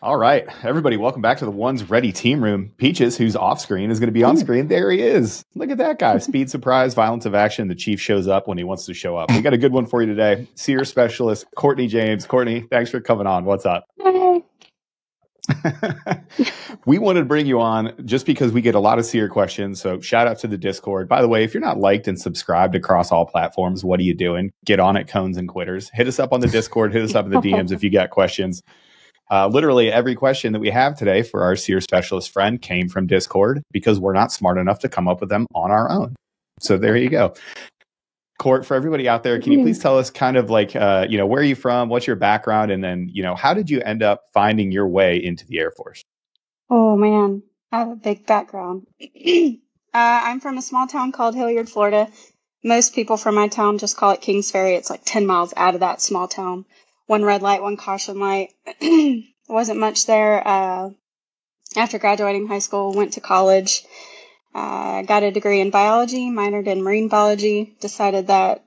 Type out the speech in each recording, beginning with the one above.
All right, everybody, welcome back to the One's Ready Team Room. Peaches, who's off screen, is going to be on screen. There he is. Look at that guy. Speed, surprise, violence of action. The chief shows up when he wants to show up. We got a good one for you today. SERE Specialist, Kortney James. Kortney, thanks for coming on. What's up? Hey. We wanted to bring you on just because we get a lot of SERE questions. So shout out to the Discord. By the way, if you're not liked and subscribed across all platforms, what are you doing? Get on it, cones and quitters. Hit us up on the Discord. Hit us up in the DMs if you got questions. Literally every question that we have today for our SERE Specialist friend came from Discord because we're not smart enough to come up with them on our own. So there you go. Court, for everybody out there, can you please tell us kind of like, where are you from? What's your background? And then, how did you end up finding your way into the Air Force? Oh, man. I have a big background. I'm from a small town called Hilliard, Florida. Most people from my town just call it Kings Ferry. It's like 10 miles out of that small town. One red light, one caution light. Wasn't much there. After graduating high school, went to college. Got a degree in biology, minored in marine biology, decided that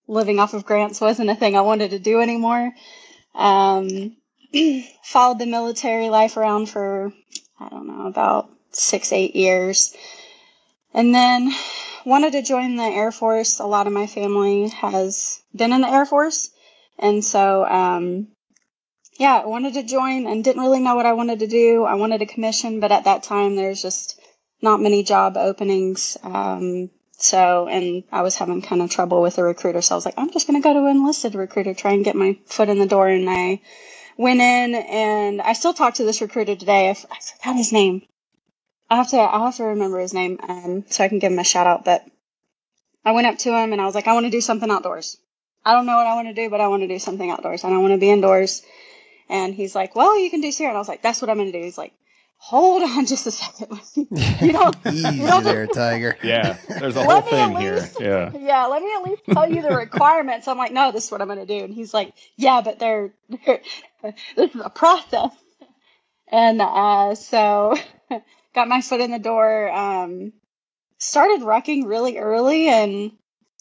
living off of grants wasn't a thing I wanted to do anymore. Followed the military life around for, about 6-8 years. And then wanted to join the Air Force. A lot of my family has been in the Air Force. And so, I wanted to join and didn't really know what I wanted to do. I wanted a commission, but at that time, there's just not many job openings. And I was having kind of trouble with a recruiter. So I was like, I'm just going to go to an enlisted recruiter, try and get my foot in the door. And I went in, and I still talk to this recruiter today. I forgot his name. I'll have to remember his name, so I can give him a shout out. But I went up to him and I was like, I want to do something outdoors. I don't know what I want to do, but I want to do something outdoors. I don't want to be indoors. And he's like, well, you can do SERE. And I was like, that's what I'm going to do. He's like, hold on just a second. Easy there, Tiger. Yeah, there's a whole thing here. Yeah. Yeah, let me at least tell you the requirements. I'm like, no, this is what I'm going to do. And he's like, yeah, but this is a process. And so got my foot in the door, started rucking really early, and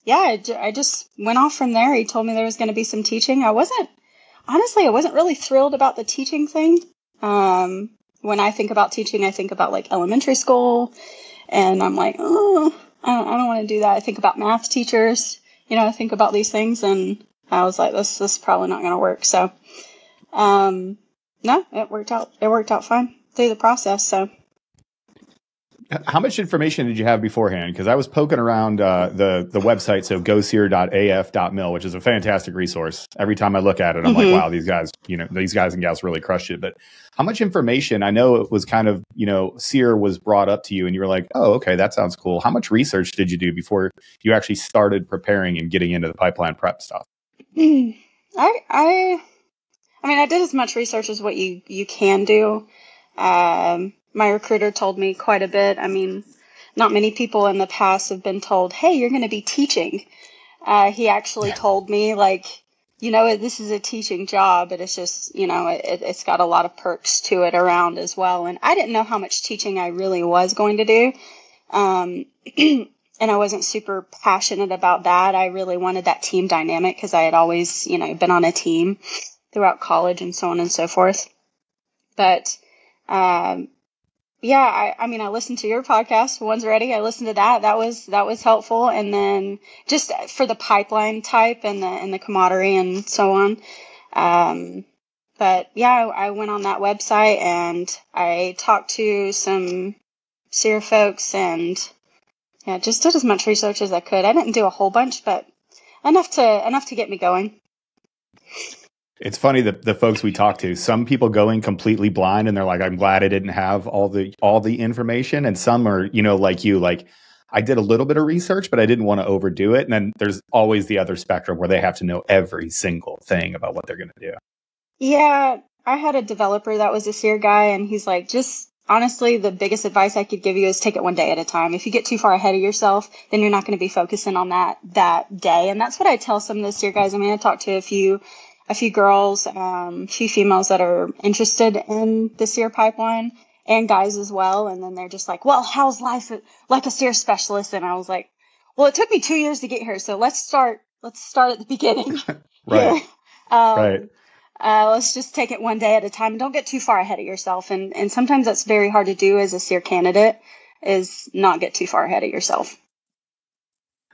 yeah, I just went off from there. He told me there was going to be some teaching. I wasn't really thrilled about the teaching thing. When I think about teaching, I think about like elementary school, and I'm like, oh, I don't want to do that. I think about math teachers, I think about these things, and I was like, this is probably not going to work. So, no, it worked out. It worked out fine through the process. So. How much information did you have beforehand? Because I was poking around the website, so gosere.af.mil, which is a fantastic resource. Every time I look at it, I'm like, wow, these guys and gals really crushed it. But how much information? I know it was kind of, SERE was brought up to you and you were like, oh, okay, that sounds cool. How much research did you do before you actually started preparing and getting into the pipeline prep stuff? I did as much research as what you can do. My recruiter told me quite a bit. I mean, not many people in the past have been told, hey, you're going to be teaching. He actually told me, like, this is a teaching job, but it's just, it's got a lot of perks to it around as well. And I didn't know how much teaching I really was going to do. And I wasn't super passionate about that. I really wanted that team dynamic because I had always, been on a team throughout college and so on and so forth. But, I listened to your podcast, One's Ready. I listened to that. That was helpful. And then just for the pipeline type and the camaraderie and so on. I went on that website and I talked to some SERE folks and just did as much research as I could. I didn't do a whole bunch, but enough to get me going. It's funny that the folks we talk to, some people going completely blind and they're like, I'm glad I didn't have all the information. And some are, like you, like I did a little bit of research, but I didn't want to overdo it. And then there's always the other spectrum where they have to know every single thing about what they're going to do. Yeah, I had a developer that was a SERE guy, and he's like, just honestly, the biggest advice I could give you is take it one day at a time. If you get too far ahead of yourself, then you're not going to be focusing on that day. And that's what I tell some of the SERE guys. I mean, I talked to a few girls, a few females that are interested in the SERE pipeline, and guys as well. And then they're just like, well, how's life like a SERE specialist? And I was like, well, it took me 2 years to get here. So let's start at the beginning. Right. Right. let's just take it one day at a time. Don't get too far ahead of yourself. And sometimes that's very hard to do as a SERE candidate, is not get too far ahead of yourself.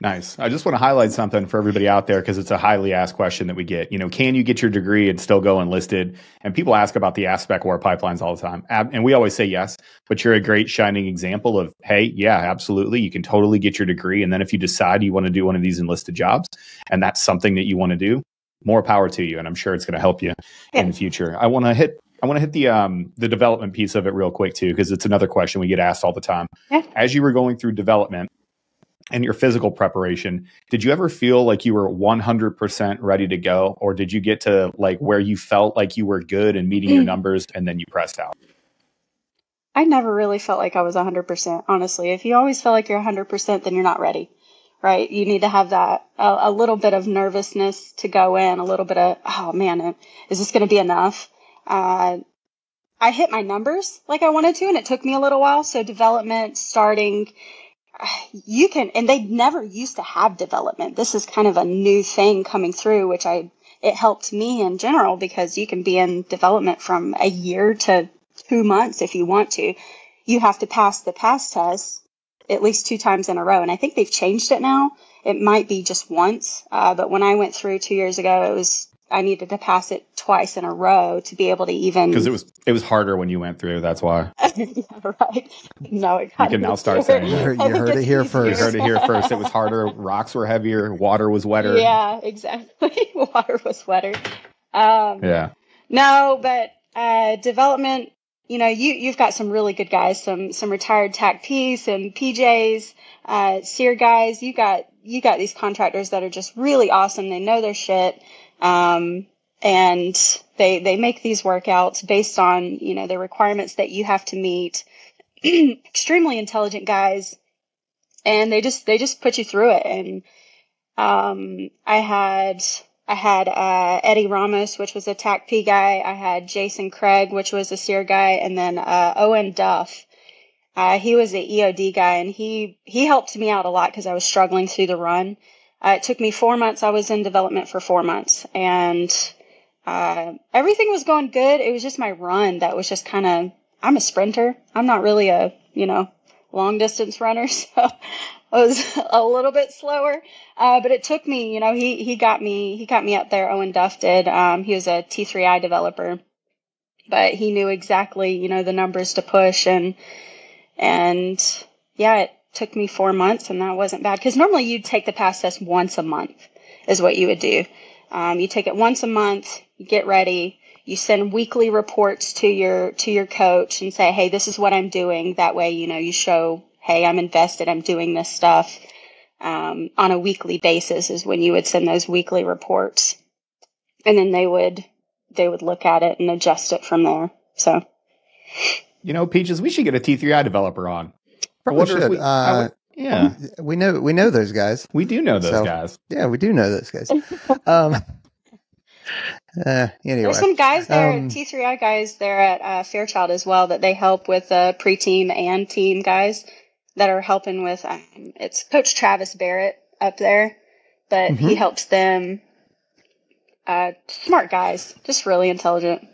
Nice. I just want to highlight something for everybody out there because it's a highly asked question that we get. Can you get your degree and still go enlisted? And people ask about the aspect war pipelines all the time. And we always say yes, but you're a great shining example of, hey, yeah, absolutely. You can totally get your degree. And then if you decide you want to do one of these enlisted jobs and that's something that you want to do, more power to you. And I'm sure it's going to help you in the future. I want to hit the development piece of it real quick too, because it's another question we get asked all the time. Yeah. As you were going through development, and your physical preparation, did you ever feel like you were 100% ready to go? Or did you get to like where you felt like you were good and meeting your numbers and then you pressed out? I never really felt like I was 100%, honestly. If you always feel like you're 100%, then you're not ready, right? You need to have that, a little bit of nervousness to go in, a little bit of, oh man, is this going to be enough? I hit my numbers like I wanted to, and it took me a little while. So development starting, and they never used to have development. This is kind of a new thing coming through, which it helped me in general because you can be in development from a year to 2 months if you want to. You have to pass the pass test at least 2 times in a row. And I think they've changed it now. It might be just once. But when I went through 2 years ago, I needed to pass it twice in a row to be able to even. Because it was harder when you went through. That's why. Yeah, right. No, it you can now start saying you heard it here first. You heard it here first. It was harder. Rocks were heavier. Water was wetter. Yeah, exactly. Water was wetter. Yeah. No, but development. You've got some really good guys. Some retired TAC-Ps and PJs, SERE guys. You got these contractors that are just really awesome. They know their shit. And they make these workouts based on, the requirements that you have to meet. Extremely intelligent guys, and they just put you through it. And, I had Eddie Ramos, which was a TAC-P guy. I had Jason Craig, which was a SERE guy. And then, Owen Duff. He was an EOD guy, and he helped me out a lot because I was struggling through the run. It took me 4 months. I was in development for 4 months, and everything was going good. It was just my run that was just kind of, I'm a sprinter. I'm not really a, long distance runner. So I was a little bit slower. But it took me, he got me up there. Owen Duff did. He was a T3I developer, but he knew exactly, the numbers to push, and yeah, it took me 4 months, and that wasn't bad. Because normally you'd take the pass test once a month is what you would do. You take it once a month, you get ready, you send weekly reports to your coach and say, hey, this is what I'm doing. That way, you show, hey, I'm invested, I'm doing this stuff. On a weekly basis is when you would send those weekly reports. And then they would look at it and adjust it from there. So, Peaches, we should get a T3I developer on. Probably should. Yeah, we know those guys. We do know those guys. Yeah, we do know those guys. Anyway, there's some guys there, T3I guys there at Fairchild as well, that they help with pre-team and team guys that are helping with. It's Coach Travis Barrett up there, but he helps them. Smart guys, just really intelligent.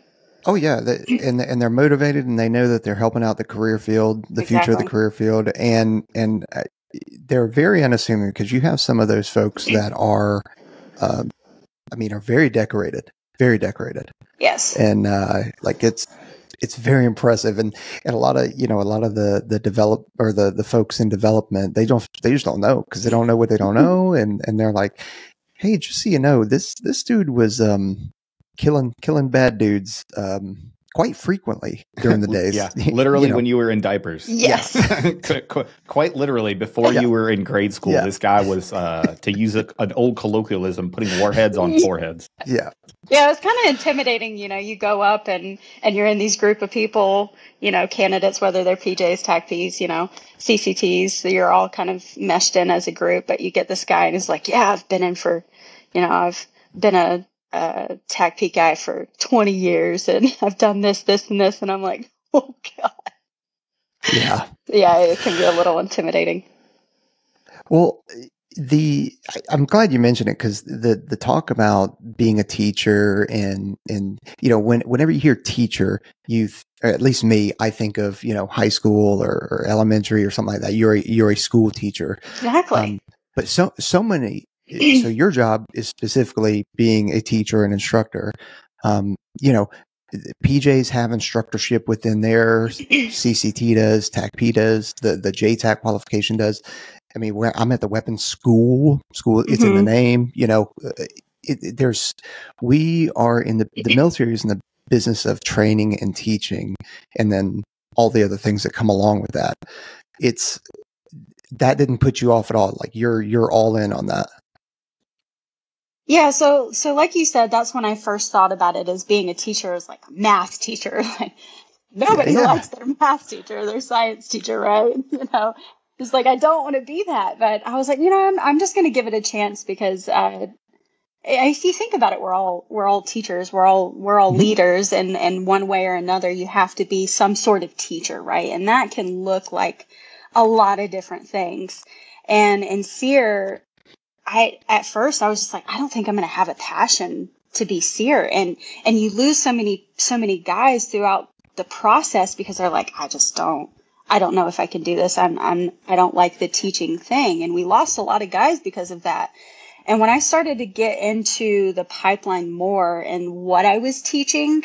Oh yeah, and they're motivated, and they know that they're helping out the career field, the future of the career field, and they're very unassuming, because you have some of those folks that are, are very decorated. Yes, and like it's very impressive, and a lot of the folks in development, they just don't know, because they don't know what they don't know, and they're like, hey, just so you know, this dude was killing bad dudes quite frequently during the days. Yeah, literally when you were in diapers. Yes. Quite literally before you were in grade school. Yeah. This guy was, to use an old colloquialism, putting warheads on foreheads. Yeah. Yeah, it was kind of intimidating. You go up and you're in these group of people, candidates, whether they're PJs, TAC-Ps, CCTs. So you're all kind of meshed in as a group, but you get this guy and he's like, yeah, I've been in for, I've been a TAC-P guy for 20 years, and I've done this, and this, and I'm like, oh God. Yeah. Yeah, it can be a little intimidating. Well, I'm glad you mentioned it, because the talk about being a teacher and whenever you hear teacher, or at least me, I think of high school or elementary or something like that. You're a school teacher, Exactly. but so many. So your job is specifically being a teacher and instructor. PJs have instructorship within there. CCT does, TACP does, the JTAC qualification does. I mean, where I'm at the weapons school, it's in the name, we are in the military is in the business of training and teaching, and then all the other things that come along with that. That didn't put you off at all. Like you're all in on that. Yeah, so like you said, that's when I first thought about it as being a teacher, as like a math teacher. Like nobody likes their math teacher, their science teacher, right? It's like I don't want to be that, but I was like, I'm just going to give it a chance, because if you think about it, we're all teachers, we're all leaders, and one way or another, you have to be some sort of teacher, right? And that can look like a lot of different things. And in SERE, at first I was just like, I don't think I'm going to have a passion to be SERE. And you lose so many guys throughout the process, because they're like, I don't know if I can do this. I don't like the teaching thing. And we lost a lot of guys because of that. And when I started to get into the pipeline more, and what I was teaching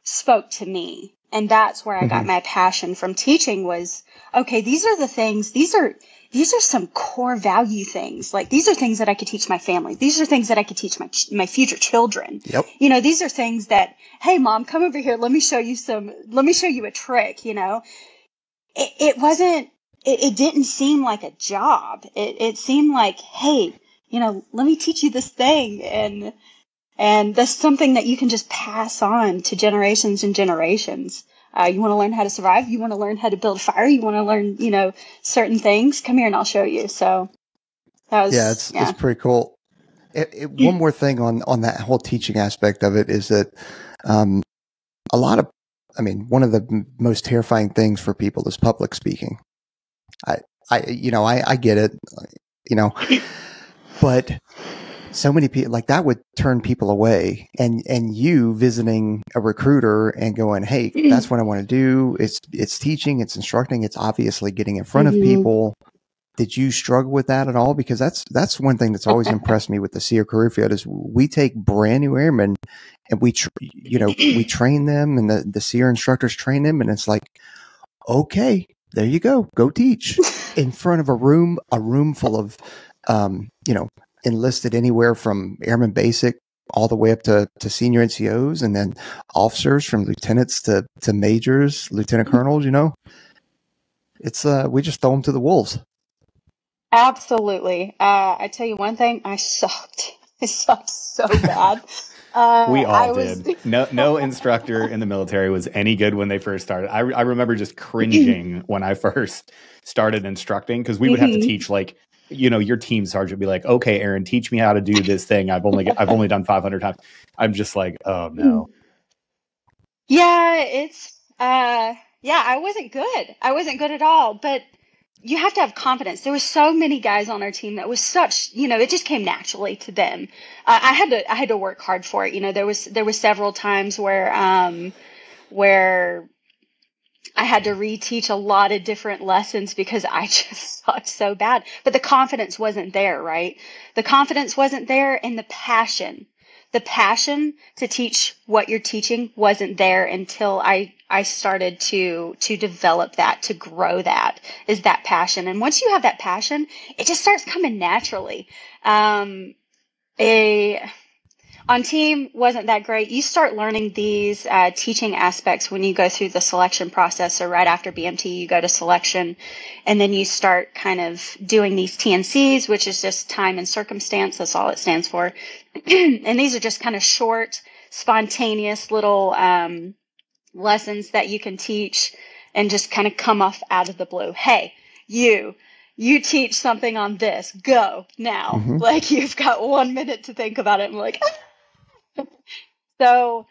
spoke to me. And that's where I got my passion from teaching was, okay, these are the things, these are some core value things. Like, these are things that I could teach my family. These are things that I could teach my future children. Yep. These are things that, hey, Mom, come over here. Let me show you a trick. It didn't seem like a job. It seemed like, hey, let me teach you this thing. And that's something that you can just pass on to generations and generations. You want to learn how to survive? You want to learn how to build a fire? You want to learn, certain things? Come here and I'll show you. So that was, it's pretty cool. One more thing on that whole teaching aspect of it is that one of the most terrifying things for people is public speaking. I get it, but so many people, like, that would turn people away, and you visiting a recruiter and going, hey, that's what I want to do. It's teaching, it's instructing, it's obviously getting in front of people. Did you struggle with that at all? Because that's one thing that's always impressed me with the SERE career field is we take brand new airmen and we train them, and the SERE instructors train them, and it's like, okay, there you go teach in front of a room full of enlisted anywhere from airman basic all the way up to senior NCOs, and then officers from lieutenants to majors, lieutenant colonels. It's we just throw them to the wolves. Absolutely. I tell you one thing, I sucked. I sucked so bad. We all did. No instructor in the military was any good when they first started. I remember just cringing when I first started instructing, because we would have to teach, like, your team sergeant would be like, okay, Aaron, teach me how to do this thing. I've only done 500 times. I'm just like, oh no. Yeah, I wasn't good. I wasn't good at all, but you have to have confidence. There were so many guys on our team that was such, it just came naturally to them. I had to work hard for it. There was several times where I had to reteach a lot of different lessons because I just sucked so bad. But the confidence wasn't there, right? The confidence wasn't there, and the passion to teach what you're teaching wasn't there until I started to develop that, to grow that, is that passion. And once you have that passion, it just starts coming naturally. On team wasn't that great. You start learning these teaching aspects when you go through the selection process. So right after BMT, you go to selection, and then you start kind of doing these TNCs, which is just time and circumstance. That's all it stands for. And these are just kind of short, spontaneous little lessons that you can teach and just kind of come off out of the blue. Hey, you teach something on this. Go now. Like, you've got 1 minute to think about it. I'm like, So,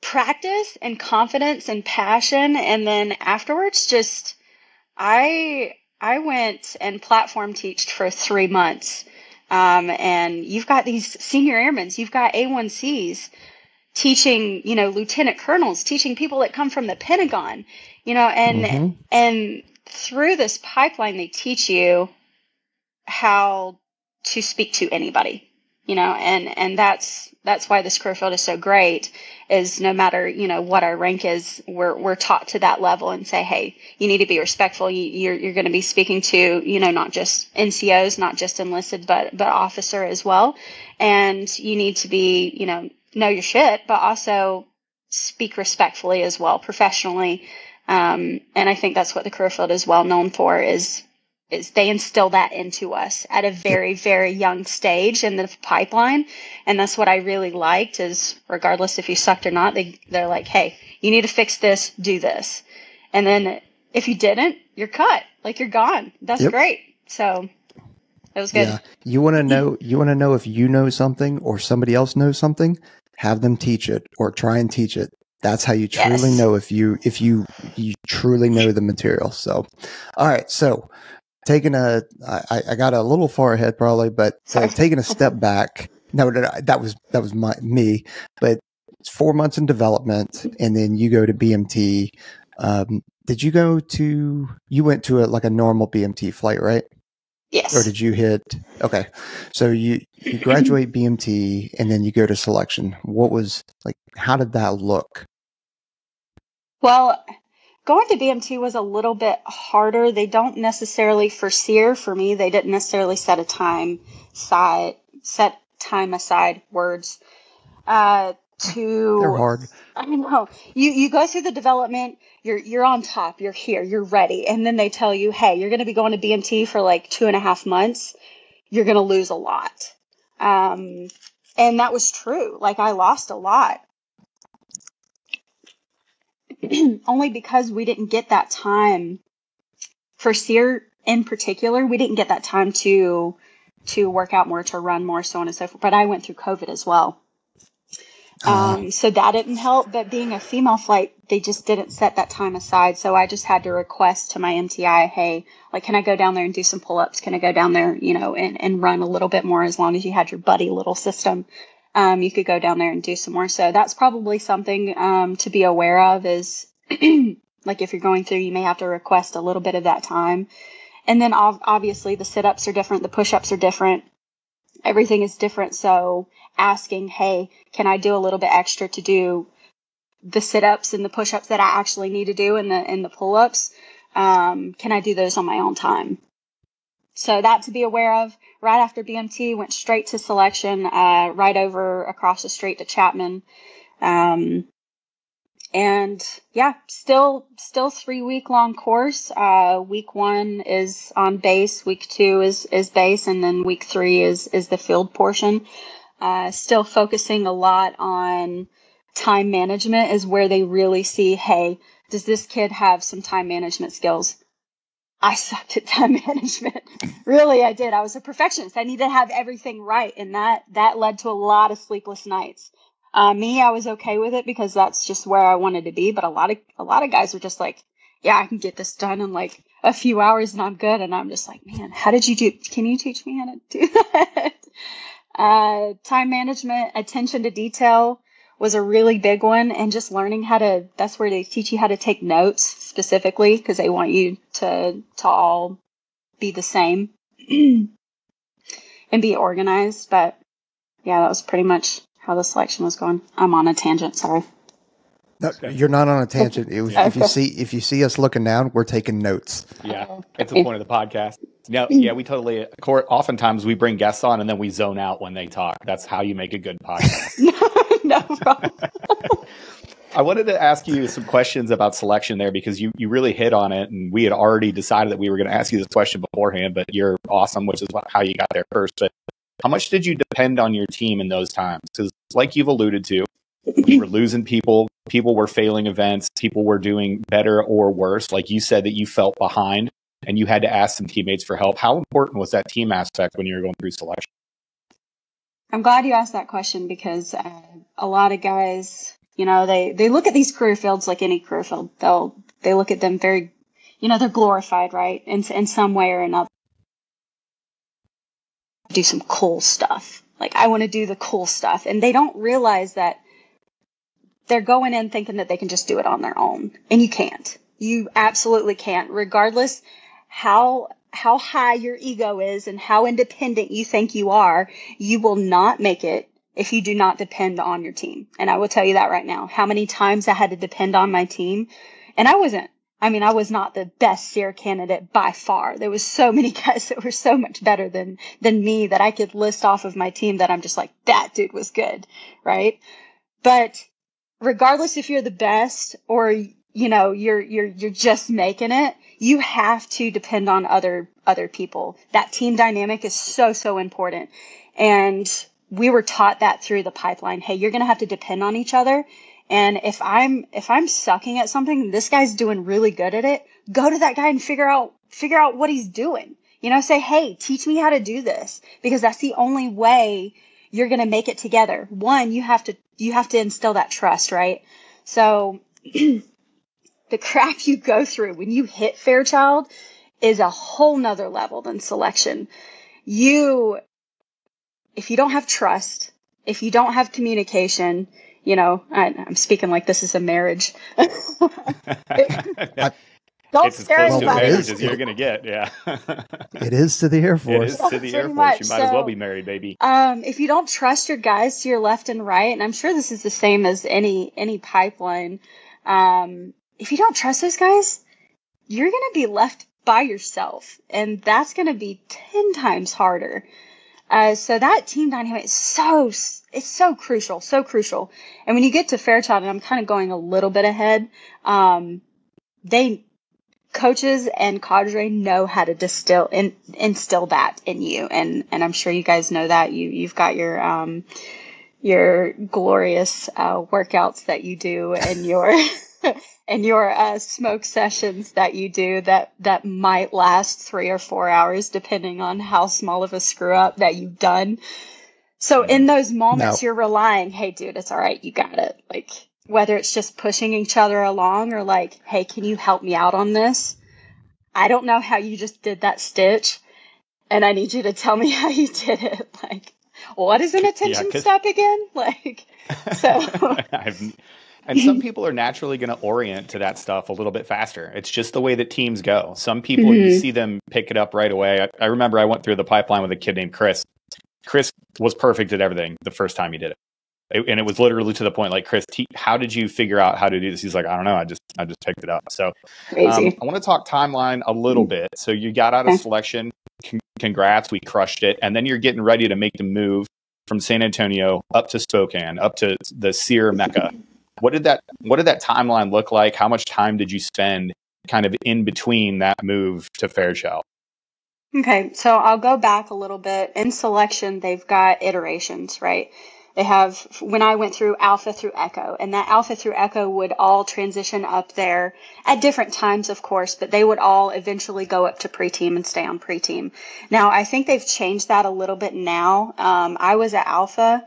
practice and confidence and passion. And then afterwards, just, I I went and platform teached for 3 months. And you've got these senior airmen, you've got A1Cs teaching, lieutenant colonels, teaching people that come from the Pentagon, and through this pipeline, they teach you how to speak to anybody, and that's why this career field is so great, is no matter, what our rank is, we're taught to that level and say, hey, you need to be respectful. You're going to be speaking to, not just NCOs, not just enlisted, but officer as well. And you need to be, know your shit, but also speak respectfully as well, professionally. And I think that's what the career field is well known for, is they instill that into us at a very, very young stage in the pipeline. And that's what I really liked, is regardless if you sucked or not, they're like, hey, you need to fix this, do this. And then if you didn't, you're cut, like you're gone. That's great. So it was good. Yeah. You want to know if you know something or somebody else knows something, have them teach it or try and teach it. That's how you truly know if you truly know the material. So, all right. So I got a little far ahead probably, but taking a step back. No, that was me, but it's 4 months in development and then you go to BMT. Did you went to a normal BMT flight, right? Yes. Or did you okay. So you graduate BMT and then you go to selection. How did that look? Well, going to BMT was a little bit harder. They don't necessarily, for SERE, for me, they didn't necessarily set time aside words, They're hard. I know. You go through the development, you're on top, you're here, you're ready. And then they tell you, hey, you're going to be going to BMT for 2.5 months. You're going to lose a lot. And that was true. I lost a lot. Only because we didn't get that time for SERE in particular. We didn't get that time to work out more, to run more, so on and so forth. But I went through COVID as well. So that didn't help. But being a female flight, they just didn't set that time aside. So I just had to request to my MTI, hey, can I go down there and do some pull-ups? Can I go down there, and run a little bit more? As long as you had your buddy little system, you could go down there and do some more. So that's probably something to be aware of, is if you're going through, you may have to request a little bit of that time. And then obviously the sit-ups are different. The push-ups are different. Everything is different. So asking, hey, can I do a little bit extra to do the sit-ups and the push-ups that I actually need to do, and the pull-ups? Can I do those on my own time? So that to be aware of. Right after BMT, went straight to selection, right over across the street to Chapman. And yeah, still 3-week long course. Week 1 is on base, week 2 is base, and then week 3 is the field portion. Still focusing a lot on time management, is where they really see, hey, does this kid have some time management skills? I sucked at time management. Really, I did. I was a perfectionist. I needed to have everything right. And that led to a lot of sleepless nights. I was okay with it because that's just where I wanted to be. But a lot of guys were just like, yeah, I can get this done in a few hours and I'm good. And I'm just like, man, can you teach me how to do that? Time management, attention to detail was a really big one, and just learning that's where they teach you how to take notes specifically, because they want you to all be the same and be organized. But yeah, that was pretty much how the selection was going. I'm on a tangent, sorry. No, you're not on a tangent. If you see us looking down, we're taking notes. Yeah, it's the point of the podcast. No, yeah, we totally. Oftentimes we bring guests on and then we zone out when they talk. That's how you make a good podcast. No problem. I wanted to ask you some questions about selection there, because you really hit on it, and we had already decided that we were going to ask you this question beforehand. But you're awesome, which is how you got there first. But how much did you depend on your team in those times? Because, like you've alluded to, you were losing people. People were failing events. People were doing better or worse. Like you said, that you felt behind and you had to ask some teammates for help. How important was that team aspect when you were going through selection? I'm glad you asked that question, because a lot of guys, they look at these career fields like any career field. They look at them very, they're glorified, right? In some way or another. Do some cool stuff. Like, I want to do the cool stuff. And they don't realize that they're going in thinking that they can just do it on their own. And you can't. You absolutely can't. Regardless how high your ego is and how independent you think you are, you will not make it if you do not depend on your team. And I will tell you that right now. How many times I had to depend on my team. And I was not the best SERE candidate by far. There was so many guys that were so much better than me that I could list off of my team that I'm just like, that dude was good, right? But regardless if you're the best or, you're just making it, you have to depend on other people. That team dynamic is so, so important. And we were taught that through the pipeline. Hey, you're going to have to depend on each other. And if I'm sucking at something, this guy's doing really good at it, go to that guy and figure out what he's doing. Say, hey, teach me how to do this, because that's the only way you're going to make it together. One, you have to instill that trust, right? So the crap you go through when you hit Fairchild is a whole nother level than selection. If you don't have trust, if you don't have communication, I'm speaking like this is a marriage. Don't it's as close to a marriage as you're going to get. Yeah. It is to the Air Force. It is to the Air Force. You might as well be married, baby. If you don't trust your guys to your left and right, and I'm sure this is the same as any pipeline, if you don't trust those guys, you're going to be left by yourself, and that's going to be 10 times harder. So that team dynamic is so crucial, so crucial. And when you get to Fairchild, and I'm kind of going a little bit ahead, coaches and cadre know how to instill that in you. And I'm sure you guys know that you've got your glorious, workouts that you do and your smoke sessions that you do that might last 3 or 4 hours, depending on how small of a screw up that you've done. So in those moments, You're relying, hey, dude, it's all right. You got it. Like, whether it's just pushing each other along or like, hey, can you help me out on this? I don't know how you just did that stitch, and I need you to tell me how you did it. Like, what is an attention step again? Like, so. And some people are naturally going to orient to that stuff a little bit faster. It's just the way that teams go. Some people, you see them pick it up right away. I remember I went through the pipeline with a kid named Chris. Chris was perfect at everything the first time he did it. And it was literally to the point, like, Chris, how did you figure out how to do this? He's like, I don't know. I just picked it up. So I want to talk timeline a little bit. So you got out of selection. Congrats. We crushed it. And then you're getting ready to make the move from San Antonio up to Spokane, up to the SERE Mecca. What did that timeline look like? How much time did you spend kind of in between that move to Fairchild? Okay, so I'll go back a little bit. In selection, they've got iterations, right? They have, when I went through Alpha through Echo, and that Alpha through Echo would all transition up there at different times, of course, but they would all eventually go up to pre-team and stay on pre-team. Now, I think they've changed that a little bit now. I was at Alpha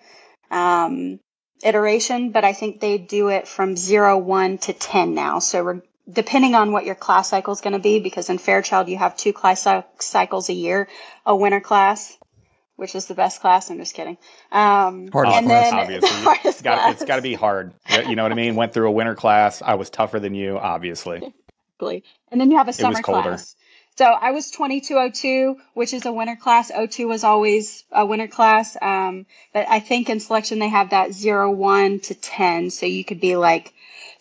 iteration, but I think they do it from 0, 1 to 10 now. So depending on what your class cycle is going to be, because in Fairchild, you have 2 class cycles a year, a winter class, which is the best class. I'm just kidding. Hardest and class, then obviously. It's got to be hard. You know what I mean? Went through a winter class. I was tougher than you, obviously. And then you have a summer class. So I was 2202, which is a winter class. 02 was always a winter class. But I think in selection they have that 0, 1 to 10. So you could be like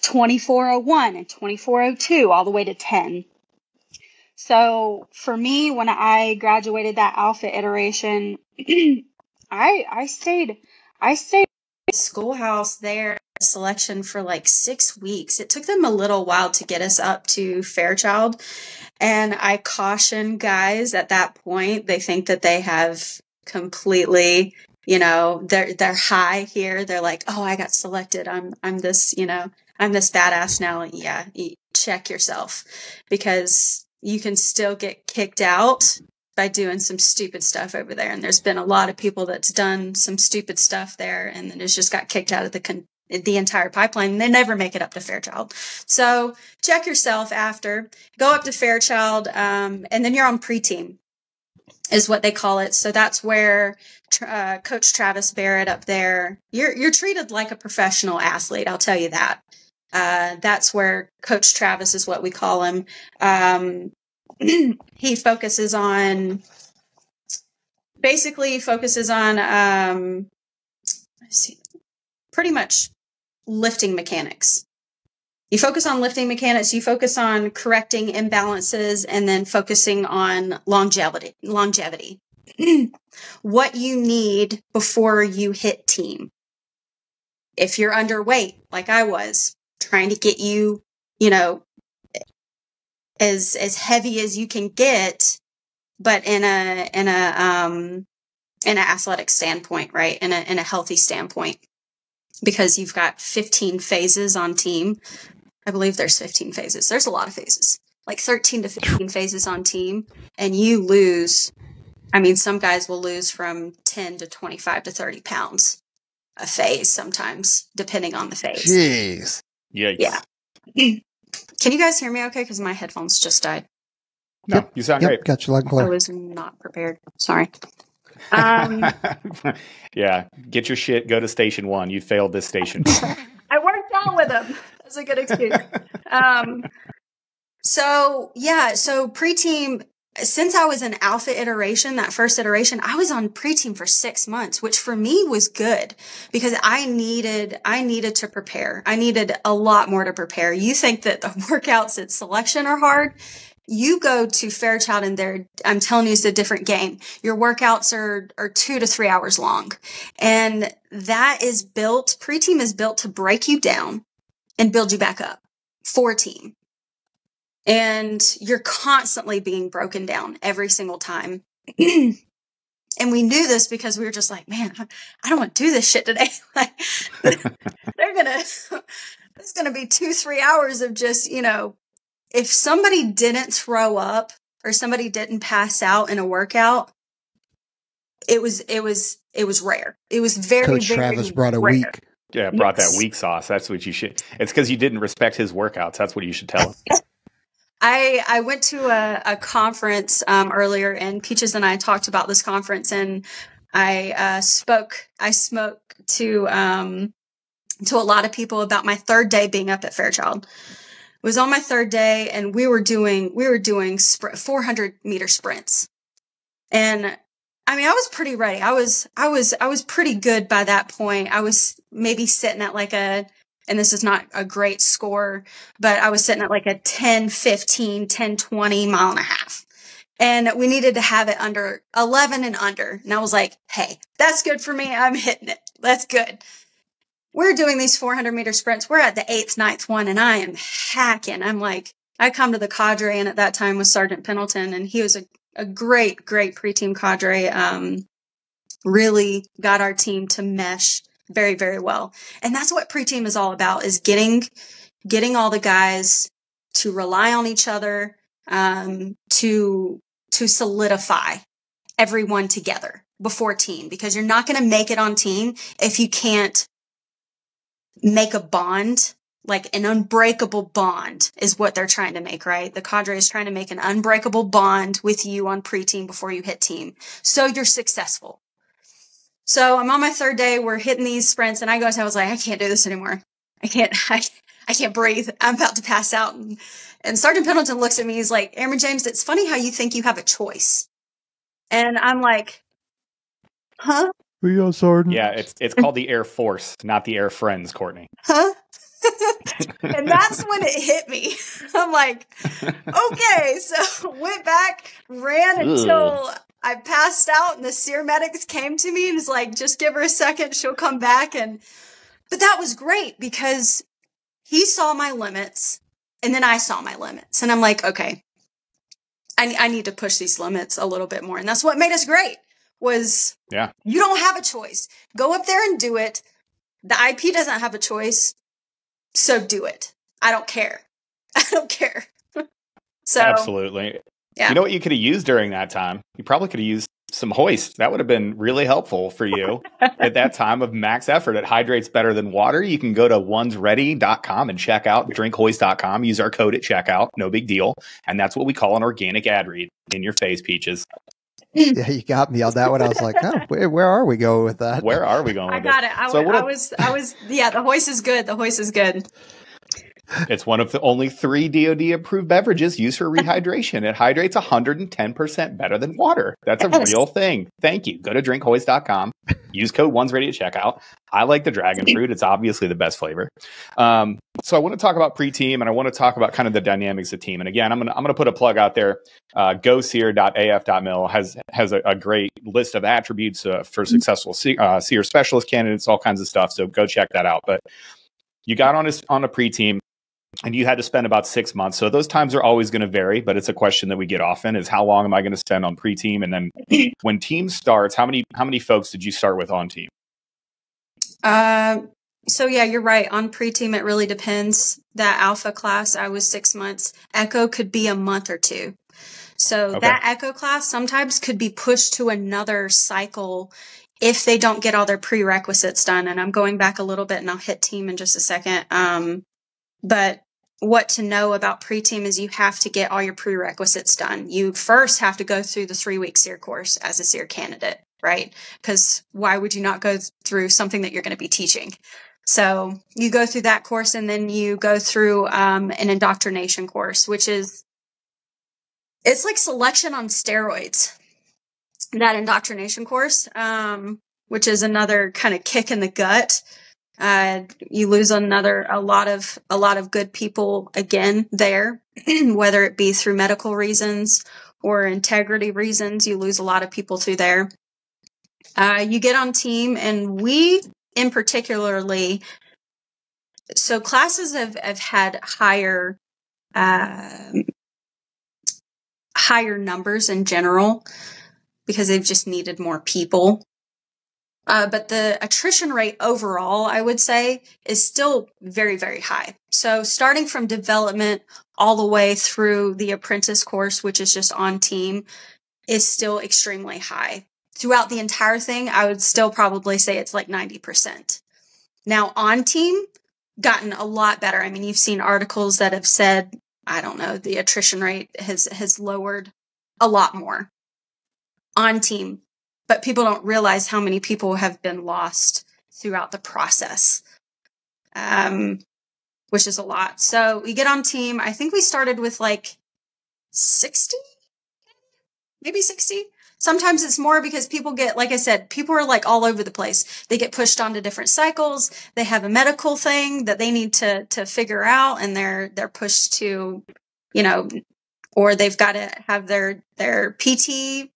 2401 and 2402 all the way to 10. So for me, when I graduated that Alpha iteration, I stayed at the schoolhouse there at selection for like 6 weeks. It took them a little while to get us up to Fairchild. And I caution guys at that point, they think that they have completely, they're high here. They're like, oh, I got selected. I'm this, I'm this badass now. Yeah, check yourself, because you can still get kicked out by doing some stupid stuff over there. And there's been a lot of people that's done some stupid stuff there and then has just got kicked out of the the entire pipeline. They never make it up to Fairchild. So check yourself after, go up to Fairchild, and then you're on pre-team is what they call it. So that's where Coach Travis Barrett up there, you're treated like a professional athlete. I'll tell you that. That's where Coach Travis is what we call him. He focuses on pretty much lifting mechanics. You focus on lifting mechanics, you focus on correcting imbalances, and then focusing on longevity. What you need before you hit team. If you're underweight, like I was, trying to get you, as heavy as you can get, but in an athletic standpoint, right? In a healthy standpoint, because you've got 15 phases on team. I believe there's 15 phases. There's a lot of phases, like 13 to 15 phases on team, and you lose. I mean, some guys will lose from 10 to 25 to 30 pounds a phase sometimes, depending on the phase. Jeez. Yikes. Yeah. Can you guys hear me okay? Because my headphones just died. No, you sound great. Got you loud and clear. I was not prepared. Sorry. Yeah. Get your shit. Go to station 1. You failed this station. I worked out with them. That's a good excuse. So pre-team, since I was in alpha iteration, that first iteration, I was on pre-team for 6 months, which for me was good because I needed to prepare. I needed a lot more to prepare. You think that the workouts at Selection are hard? You go to Fairchild and I'm telling you, it's a different game. Your workouts are 2 to 3 hours long. And that is pre-team is built to break you down and build you back up for team. And you're constantly being broken down every single time. And we knew this because we were just like, man, I don't want to do this shit today. Like, it's going to be 2-3 hours of just, if somebody didn't throw up or somebody didn't pass out in a workout, it was rare. It was very, Coach very Travis brought a rare. week. Yeah, brought that weak sauce. That's what you should. It's because you didn't respect his workouts. That's what you should tell him. I went to a conference earlier, and Peaches and I talked about this conference, and I spoke to a lot of people about my third day being up at Fairchild. It was on my third day, and we were doing 400 meter sprints, and I mean, I was pretty ready. I was pretty good by that point. I was maybe sitting at and this is not a great score, but I was sitting at like a 10:15, 10:20 mile and a half. And we needed to have it under 11 and under. And I was like, hey, that's good for me. I'm hitting it. That's good. We're doing these 400 meter sprints. We're at the 8th, 9th one, and I am hacking. I'm like, I come to the cadre, and at that time was Sergeant Pendleton, and he was a great, great pre-team cadre. Really got our team to mesh very, very well. And that's what pre-team is all about, is getting all the guys to rely on each other, to solidify everyone together before team, because you're not going to make it on team if you can't make a bond, like an unbreakable bond is what they're trying to make, right? The cadre is trying to make an unbreakable bond with you on pre-team before you hit team, so you're successful. So I'm on my third day. We're hitting these sprints, and I was like, I can't do this anymore. I can't breathe. I'm about to pass out. And Sergeant Pendleton looks at me. He's like, Airman James, it's funny how you think you have a choice. And I'm like, huh? We Sergeant. Yeah, it's called the Air Force, not the Air Friends, Kortney. Huh? And that's when it hit me. I'm like, okay. So went back, ran until I passed out, and the SERE medics came to me and was like, just give her a second, she'll come back. But that was great because he saw my limits, and then I saw my limits, and I'm like, okay, I need to push these limits a little bit more. And that's what made us great, was you don't have a choice. Go up there and do it. The IP doesn't have a choice, so do it. I don't care. So absolutely. Yeah. You know what you could have used during that time? You probably could have used some hoist. That would have been really helpful for you at that time of max effort. It hydrates better than water. You can go to onesready.com and check out drinkhoist.com. Use our code at checkout. No big deal. And that's what we call an organic ad read. In your face, Peaches. Yeah, you got me on that one. I was like, oh, where are we going with that? Where are we going with I got this? it. I was, yeah, the hoist is good. The hoist is good. It's one of the only 3 DoD approved beverages used for rehydration. It hydrates 110% better than water. That's a real thing. Thank you. Go to drinkhoist.com. Use code onesready at checkout. I like the dragon fruit. It's obviously the best flavor. So I want to talk about pre-team, and I want to talk about kind of the dynamics of team. And again, I'm gonna put a plug out there. Gosere.af.mil has a great list of attributes for successful SERE Specialist candidates, all kinds of stuff. So go check that out. But you got on a pre-team, and you had to spend about 6 months. So those times are always going to vary, but it's a question that we get often is how long am I going to spend on pre-team? And then when team starts, how many folks did you start with on team? So yeah, you're right. On pre-team, it really depends. That alpha class, I was 6 months. Echo could be a month or 2. So that echo class sometimes could be pushed to another cycle if they don't get all their prerequisites done. And I'm going back a little bit and I'll hit team in just a second. But what to know about pre-team is you have to get all your prerequisites done. You first have to go through the 3-week SERE course as a SERE candidate, right? Because why would you not go through something that you're going to be teaching? So you go through that course, and then you go through an indoctrination course, which is, it's like selection on steroids, that indoctrination course, which is another kind of kick in the gut. You lose a lot of good people again there, whether it be through medical reasons or integrity reasons. You lose a lot of people through there. You get on team, and we in particularly, so classes have had higher numbers in general because they've just needed more people. But the attrition rate overall, I would say, is still very, very high. So starting from development all the way through the apprentice course, which is just on team, is still extremely high. Throughout the entire thing, I would still probably say it's like 90%. Now, on team, gotten a lot better. I mean, you've seen articles that have said, I don't know, the attrition rate has lowered a lot more on team. But people don't realize how many people have been lost throughout the process, which is a lot. So we get on team. I think we started with like 60, maybe 60. Sometimes it's more because people get, like I said, people are like all over the place. They get pushed onto different cycles. They have a medical thing that they need to figure out, and they're pushed to, or they've got to have their PT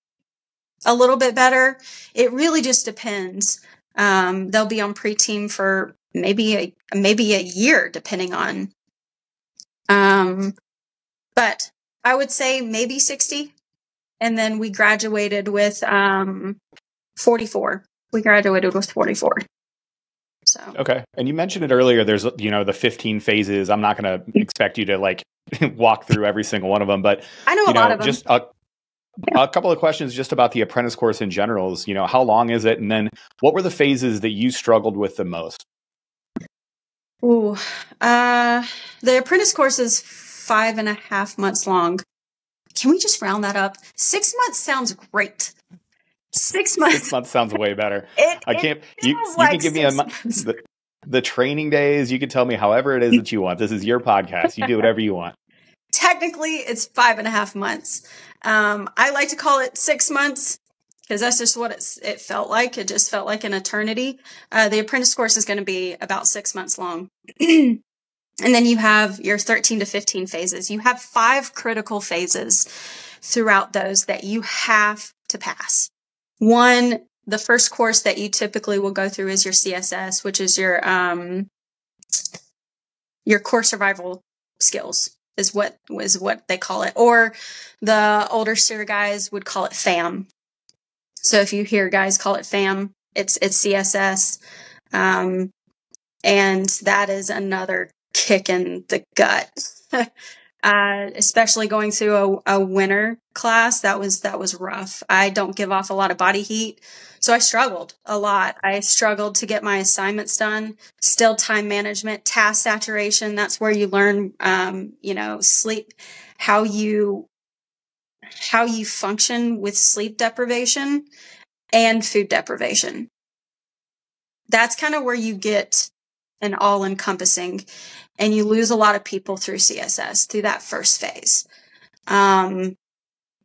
a little bit better. It really just depends. They'll be on pre-team for maybe a year, depending on. But I would say maybe 60. And then we graduated with 44. We graduated with 44. So okay. And you mentioned it earlier. There's the 15 phases. I'm not going to expect you to like walk through every single one of them, but I know a lot of them. Just a couple of questions just about the apprentice course in general is, how long is it? And then what were the phases that you struggled with the most? Ooh, the apprentice course is 5.5 months long. Can we just round that up? 6 months sounds great. 6 months. 6 months sounds way better. I can't. You can give me the training days. You can tell me however it is that you want. This is your podcast. You do whatever you want. Technically, it's 5.5 months. I like to call it 6 months because that's just what it felt like. It just felt like an eternity. The apprentice course is going to be about 6 months long. And then you have your 13 to 15 phases. You have 5 critical phases throughout those that you have to pass. One, the first course that you typically will go through is your CSS, which is your core survival skills is what they call it. Or the older SERE guys would call it FAM. So if you hear guys call it FAM, it's CSS. And that is another kick in the gut especially going through a winter class. That was rough. I don't give off a lot of body heat. So I struggled a lot. I struggled to get my assignments done. Still time management, task saturation. That's where you learn, sleep, how you function with sleep deprivation and food deprivation. That's kind of where you get an all-encompassing, and you lose a lot of people through CSS, through that first phase.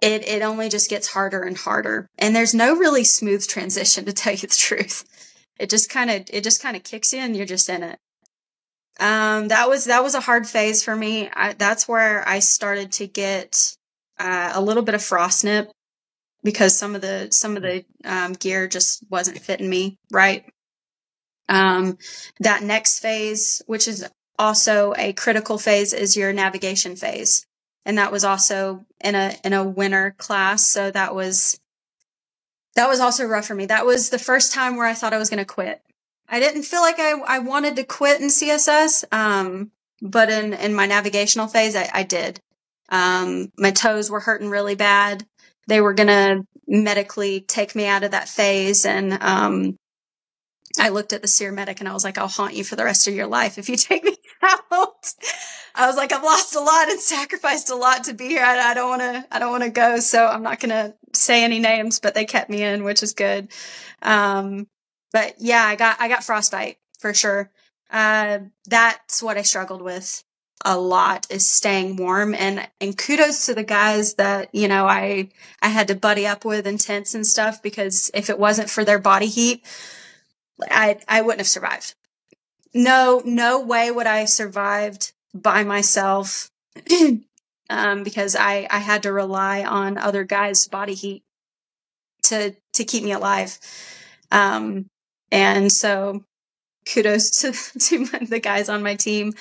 It only just gets harder and harder, and there's no really smooth transition, to tell you the truth. It just kind of kicks in. You're just in it. That was a hard phase for me. That's where I started to get a little bit of frost nip, because some of the gear just wasn't fitting me right. That next phase, which is also a critical phase, is your navigation phase. And that was also in a winter class. So that was also rough for me. That was the first time where I thought I was going to quit. I didn't feel like I wanted to quit in CSS. But in my navigational phase, I did. My toes were hurting really bad. They were going to medically take me out of that phase. And, I looked at the SERE medic and I was like, I'll haunt you for the rest of your life if you take me out. I was like, I've lost a lot and sacrificed a lot to be here. I don't want to go. So I'm not going to say any names, but they kept me in, which is good. But yeah, I got frostbite for sure. That's what I struggled with a lot, is staying warm, and kudos to the guys that, I had to buddy up with in tents and stuff, because if it wasn't for their body heat, I wouldn't have survived. No way would I have survived by myself, because I had to rely on other guys' body heat to keep me alive. And so kudos to the guys on my team.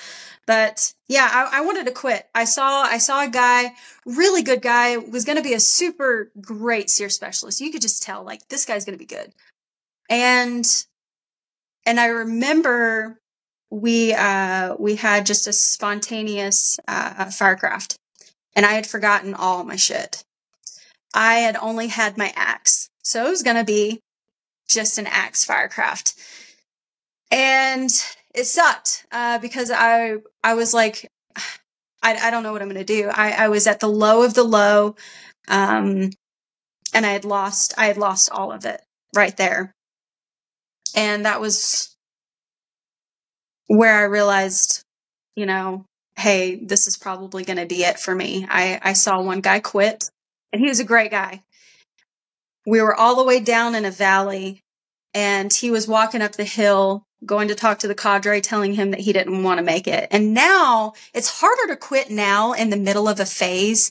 But yeah, I wanted to quit. I saw a guy, really good guy, was going to be a super great SERE specialist. You could just tell, like, this guy's going to be good. And I remember we had just a spontaneous firecraft, and I had forgotten all my shit. I had only had my axe, so it was going to be just an axe firecraft. And it sucked, because I was like, I don't know what I'm going to do. I was at the low of the low, and I had lost all of it right there. And that was where I realized, hey, this is probably going to be it for me. I saw one guy quit, and he was a great guy. We were all the way down in a valley, and he was walking up the hill, going to talk to the cadre, telling him that he didn't want to make it. And now it's harder to quit now in the middle of a phase.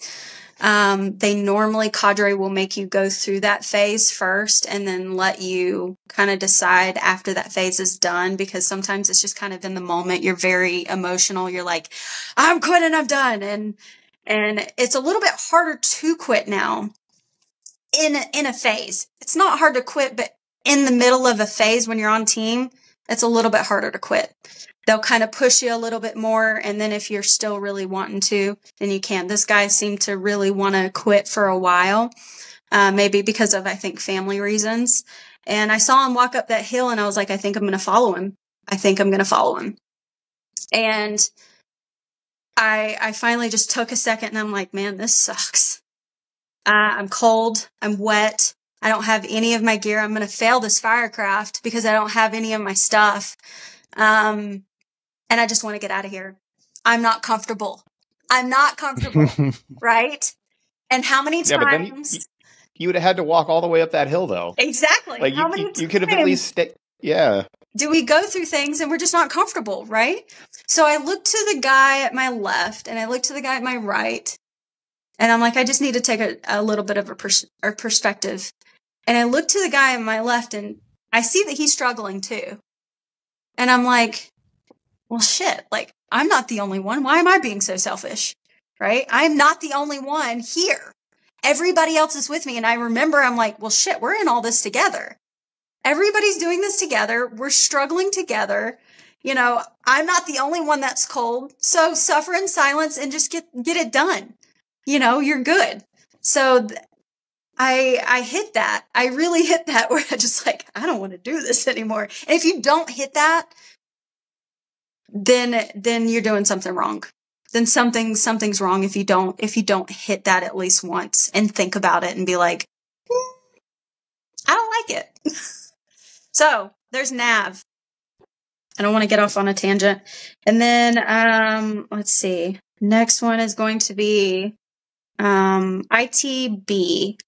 They normally, cadre will make you go through that phase first and then let you kind of decide after that phase is done, because sometimes it's just kind of in the moment. You're very emotional. You're like, I'm quitting, I'm done. And it's a little bit harder to quit now in a phase. It's not hard to quit, but in the middle of a phase when you're on team, it's a little bit harder to quit. They'll kind of push you a little bit more, and then if you're still really wanting to, then you can. This guy seemed to really want to quit for a while, maybe because of, I think, family reasons. And I saw him walk up that hill, and I was like, I think I'm going to follow him. And I finally just took a second, and I'm like, man, this sucks. I'm cold. I'm wet. I don't have any of my gear. I'm going to fail this firecraft because I don't have any of my stuff. And I just want to get out of here. I'm not comfortable, right? And how many times? Yeah, but then you would have had to walk all the way up that hill, though. Exactly. Like you could have at least stayed. Yeah. Do we go through things and we're just not comfortable, right? So I looked to the guy at my left and I looked to the guy at my right, and I'm like, I just need to take a little bit of a perspective. And I looked to the guy on my left, and I see that he's struggling too. And I'm like, well, shit, like, I'm not the only one. Why am I being so selfish? Right? I'm not the only one here. Everybody else is with me. And I remember, I'm like, well, shit, we're in all this together. Everybody's doing this together. We're struggling together. You know, I'm not the only one that's cold. So suffer in silence and just get it done. You know, you're good. So I hit that. I really hit that where I just like, I don't want to do this anymore. And if you don't hit that, then you're doing something wrong. Then something's wrong if you don't hit that at least once and think about it and be like, I don't like it. So there's nav. I don't want to get off on a tangent. And then let's see. Next one is going to be ITB,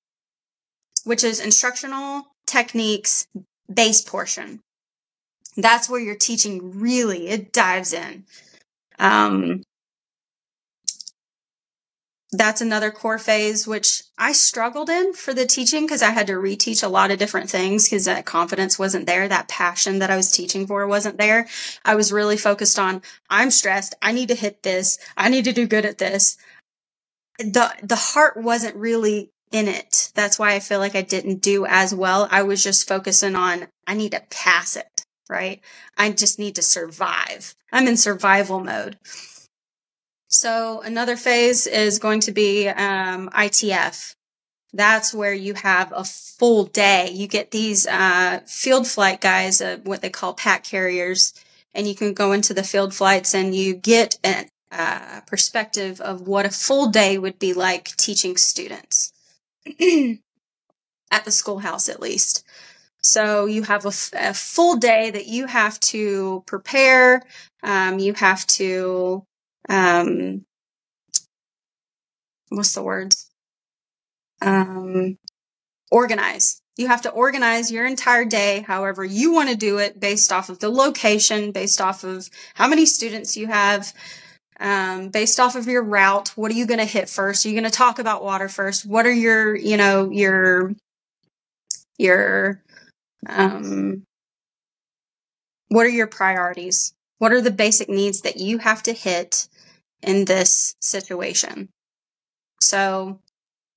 which is instructional techniques base portion. That's where your teaching really, it dives in. That's another core phase, which I struggled in for the teaching because I had to reteach a lot of different things because that confidence wasn't there. That passion that I was teaching for wasn't there. I was really focused on, I'm stressed. I need to hit this. I need to do good at this. The heart wasn't really in it. That's why I feel like I didn't do as well. I was just focusing on, I need to pass it, right? I just need to survive. I'm in survival mode. So another phase is going to be ITF. That's where you have a full day. You get these field flight guys, what they call pack carriers, and you can go into the field flights and you get a perspective of what a full day would be like teaching students at the schoolhouse, at least. So you have a full day that you have to prepare. You have to what's the word? Organize. You have to organize your entire day however you want to do it based off of the location, based off of how many students you have, based off of your route. What are you going to hit first? Are you going to talk about water first? What are your, what are your priorities? What are the basic needs that you have to hit in this situation? So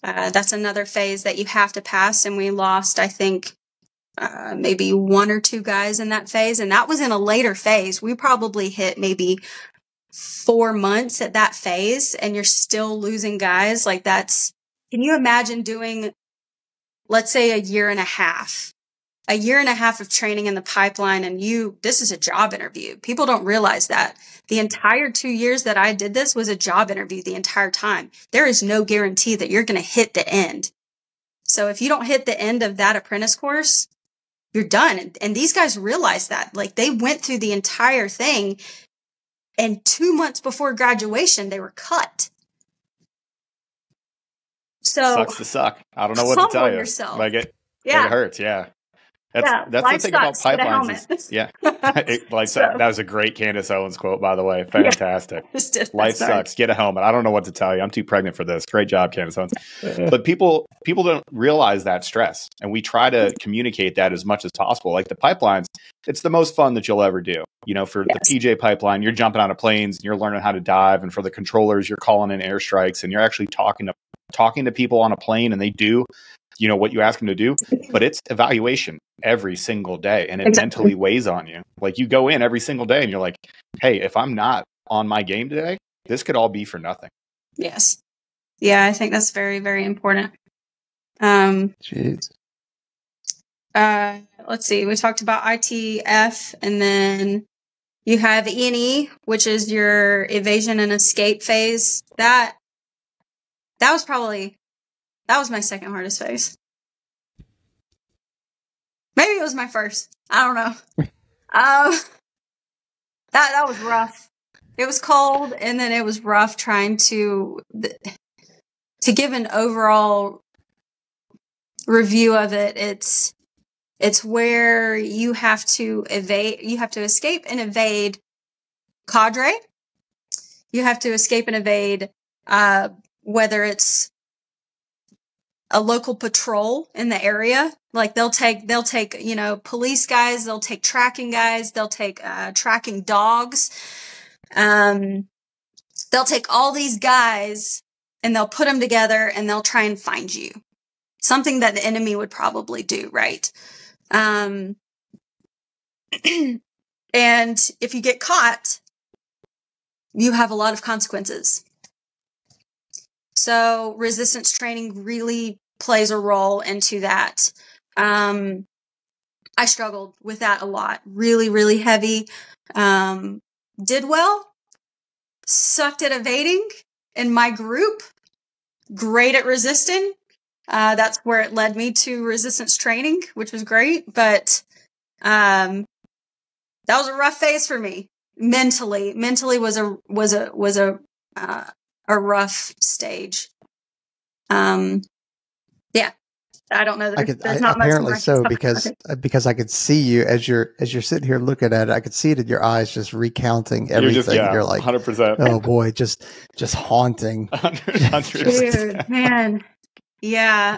that's another phase that you have to pass. And we lost, I think, maybe 1 or 2 guys in that phase. And that was in a later phase. We probably hit maybe 4 months at that phase and you're still losing guys. Like that's, can you imagine doing, let's say, a year and a half of training in the pipeline, and this is a job interview. People don't realize that. The entire 2 years that I did this was a job interview the entire time. There is no guarantee that you're going to hit the end. So if you don't hit the end of that apprentice course, you're done. And these guys realize that. Like, they went through the entire thing, and 2 months before graduation, they were cut. So sucks to suck. I don't know what to tell you. Yourself. Like it Yeah. It hurts. Yeah. That's the thing sucks. about pipelines. That was a great Candace Owens quote, by the way. Fantastic. Yeah. Life sucks. Get a helmet. I don't know what to tell you. I'm too pregnant for this. Great job, Candace Owens. But people don't realize that stress, and we try to communicate that as much as possible. Like the pipelines, it's the most fun that you'll ever do. For the PJ pipeline, you're jumping out of planes and you're learning how to dive, and for the controllers, you're calling in airstrikes and you're actually talking to people on a plane, and they do what you ask them to do, but it's evaluation every single day, and it mentally weighs on you. Like, you go in every single day and you're like, hey, if I'm not on my game today, this could all be for nothing. Yes. Yeah, I think that's very, very important. Jeez. Let's see. We talked about ITF, and then you have E&E, which is your evasion and escape phase. That was my second hardest phase. Maybe it was my first. I don't know. That was rough. It was cold, and then it was rough trying to give an overall review of it. It's where you have to escape and evade cadre. You have to escape and evade whether it's a local patrol in the area. Like they'll take, police guys, they'll take tracking guys, they'll take tracking dogs. They'll take all these guys and they'll put them together and they'll try and find you. Something that the enemy would probably do, right? And if you get caught, you have a lot of consequences. So resistance training really plays a role into that. I struggled with that a lot. Really, really heavy. Did well. Sucked at evading in my group. Great at resisting. That's where it led me to resistance training, which was great. But that was a rough phase for me. Mentally was a rough stage. Yeah. I don't know. There's not apparently much so because I could see you as you're sitting here looking at it. I could see it in your eyes, just recounting everything. You're like, 100%. Oh boy, just haunting. 100%. Dude, man, yeah,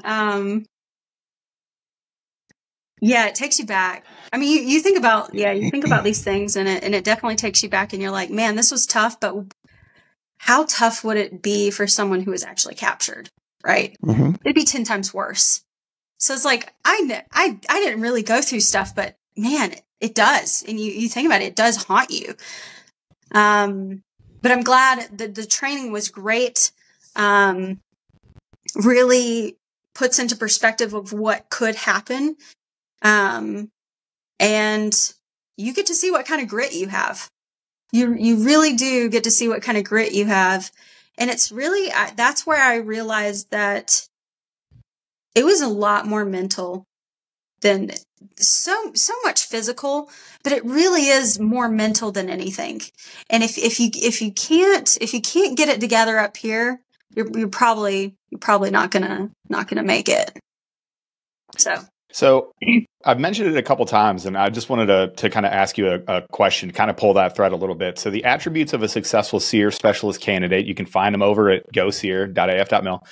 yeah. It takes you back. I mean, you think about these things, and it definitely takes you back, and you're like, man, this was tough, but how tough would it be for someone who was actually captured? Right? Mm-hmm. It'd be 10 times worse. So it's like, I didn't really go through stuff, but man, it does. And you think about it, it does haunt you. But I'm glad that the training was great. Really puts into perspective of what could happen. And you get to see what kind of grit you have. You really do get to see what kind of grit you have. And it's really, that's where I realized that it was a lot more mental than so much physical, but it really is more mental than anything. And if you can't get it together up here, you're probably not gonna make it. So I've mentioned it a couple times, and I just wanted to kind of ask you a question, kind of pull that thread a little bit. So the attributes of a successful SERE specialist candidate, you can find them over at gosere.af.mil.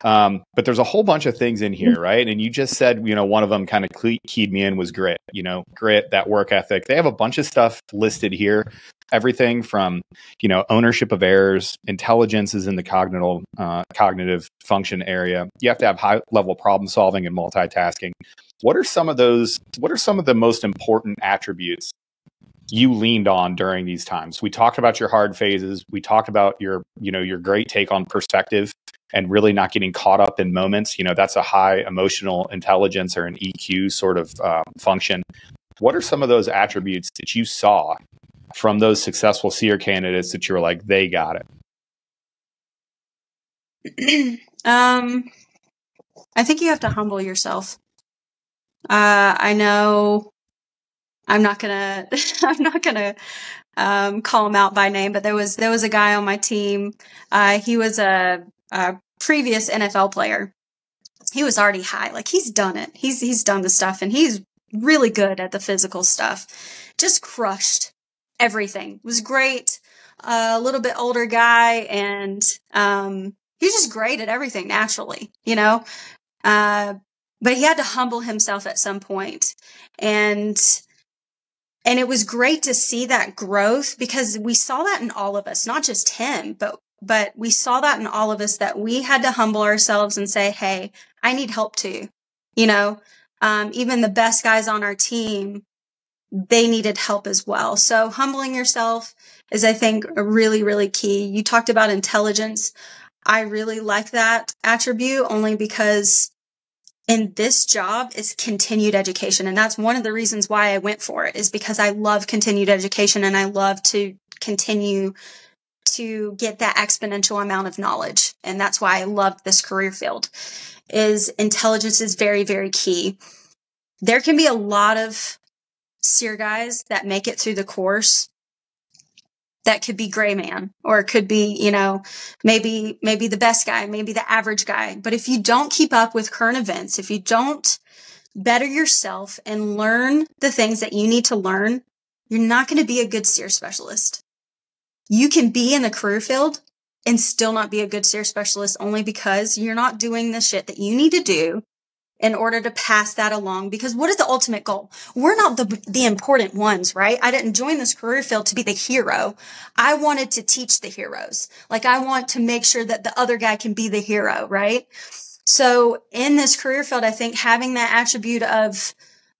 But there's a whole bunch of things in here, right? And you just said, one of them kind of keyed me in was grit, grit, that work ethic. They have a bunch of stuff listed here. Everything from, ownership of errors, intelligence is in the cognitive function area. You have to have high level problem solving and multitasking. What are some of the most important attributes you leaned on during these times? We talked about your hard phases. We talked about your great take on perspective and really not getting caught up in moments. That's a high emotional intelligence or an EQ sort of function. What are some of those attributes that you saw from those successful SERE candidates that you were like, they got it? I think you have to humble yourself. I know I'm not gonna call him out by name, but there was a guy on my team. He was a previous NFL player. He was already high. Like, he's done it. He's done the stuff, and he's really good at the physical stuff. Just crushed everything. Was great. A little bit older guy, and he's just great at everything naturally, but he had to humble himself at some point. And it was great to see that growth, because we saw that in all of us, not just him, but we saw that in all of us, that we had to humble ourselves and say, hey, I need help too. Even the best guys on our team, they needed help as well. So humbling yourself is, I think, a really, really key. You talked about intelligence. I really like that attribute, only because in this job is continued education. And that's one of the reasons why I went for it, is because I love continued education, and I love to continue to get that exponential amount of knowledge. And that's why I love this career field. Is intelligence is very, very key. There can be a lot of SERE guys that make it through the course that could be gray man, or it could be, maybe the best guy, maybe the average guy. But if you don't keep up with current events, if you don't better yourself and learn the things that you need to learn, you're not going to be a good SERE specialist. You can be in the career field and still not be a good SERE specialist, only because you're not doing the shit that you need to do in order to pass that along. Because what is the ultimate goal? We're not the important ones, right? I didn't join this career field to be the hero. I wanted to teach the heroes. Like, I want to make sure that the other guy can be the hero, right? So in this career field, I think having that attribute of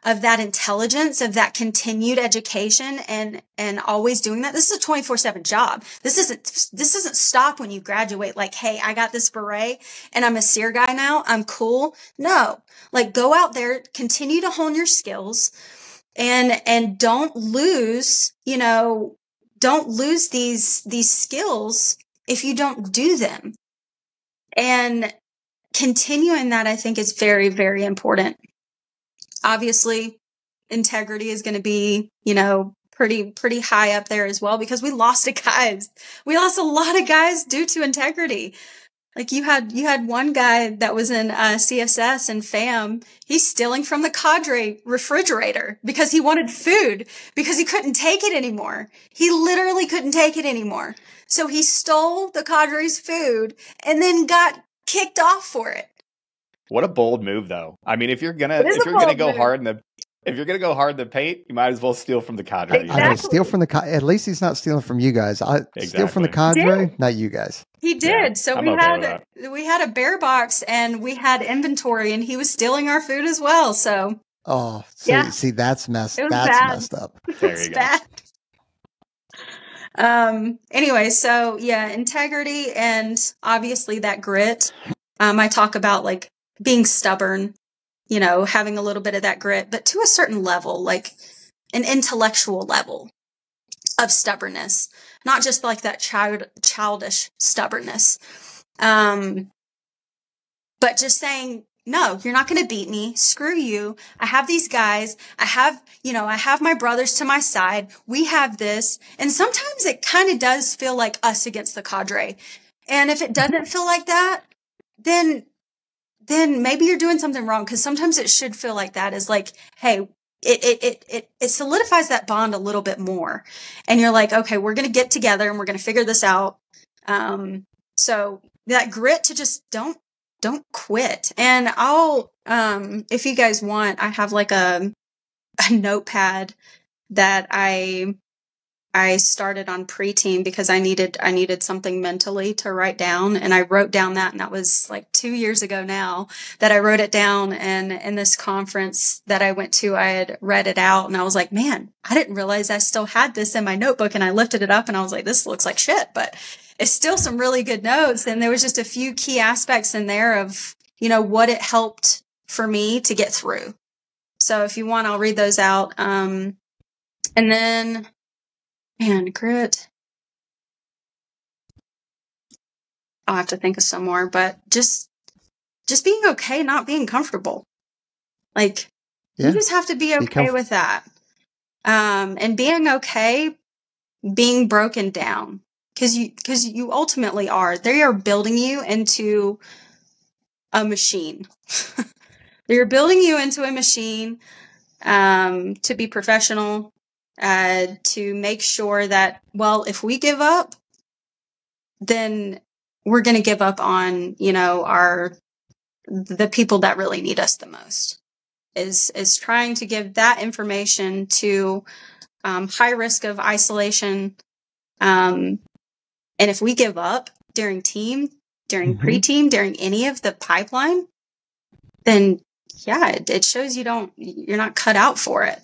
that intelligence, of that continued education, and always doing that. This is a 24/7 job. This doesn't stop when you graduate. Like, hey, I got this beret and I'm a SERE guy now, I'm cool. No, like, go out there, continue to hone your skills, and don't lose, don't lose these skills if you don't do them. And continuing that, I think, is very, very important. Obviously, integrity is going to be, pretty high up there as well, because we lost a lot of guys due to integrity. Like, you had one guy that was in CSS and FAM. He's stealing from the cadre refrigerator because he wanted food, because he couldn't take it anymore. He literally couldn't take it anymore. So he stole the cadre's food and then got kicked off for it. What a bold move, though. I mean, if you're gonna go hard in the paint, you might as well steal from the cadre. Exactly. I mean, steal from the cadre. At least he's not stealing from you guys. Steal from the cadre, not you guys. He did. Yeah, so we had a bear box and we had inventory, and he was stealing our food as well. So see, that's messed up. There you go. Bad. Anyway, so yeah, integrity and obviously that grit. I talk about, like, being stubborn, having a little bit of that grit, but to a certain level, like an intellectual level of stubbornness, not just like that childish stubbornness. But just saying, no, you're not going to beat me. Screw you. I have these guys. I have my brothers to my side. We have this. And sometimes it kind of does feel like us against the cadre. And if it doesn't feel like that, then maybe you're doing something wrong, because sometimes it should feel like that. Is like, hey, it solidifies that bond a little bit more, and you're like, okay, we're going to get together and we're going to figure this out. So that grit to just don't quit. And I'll, if you guys want, I have like a notepad that I started on pre-team because I needed something mentally to write down. And I wrote down that, and that was like 2 years ago now that I wrote it down. And in this conference that I went to, I had read it out, and I was like, man, I didn't realize I still had this in my notebook. And I lifted it up and I was like, this looks like shit, but it's still some really good notes. And there was just a few key aspects in there of, what it helped for me to get through. So if you want, I'll read those out. And then, man, grit. I'll have to think of some more, but just being okay, not being comfortable. Like, you just have to be okay with that. And being okay, being broken down, because you ultimately are. They are building you into a machine. They're building you into a machine to be professional. To make sure that, well, if we give up, then we're going to give up on, the people that really need us the most. Is trying to give that information to high risk of isolation. And if we give up during team, during pre-team, during any of the pipeline, then it shows you're not cut out for it.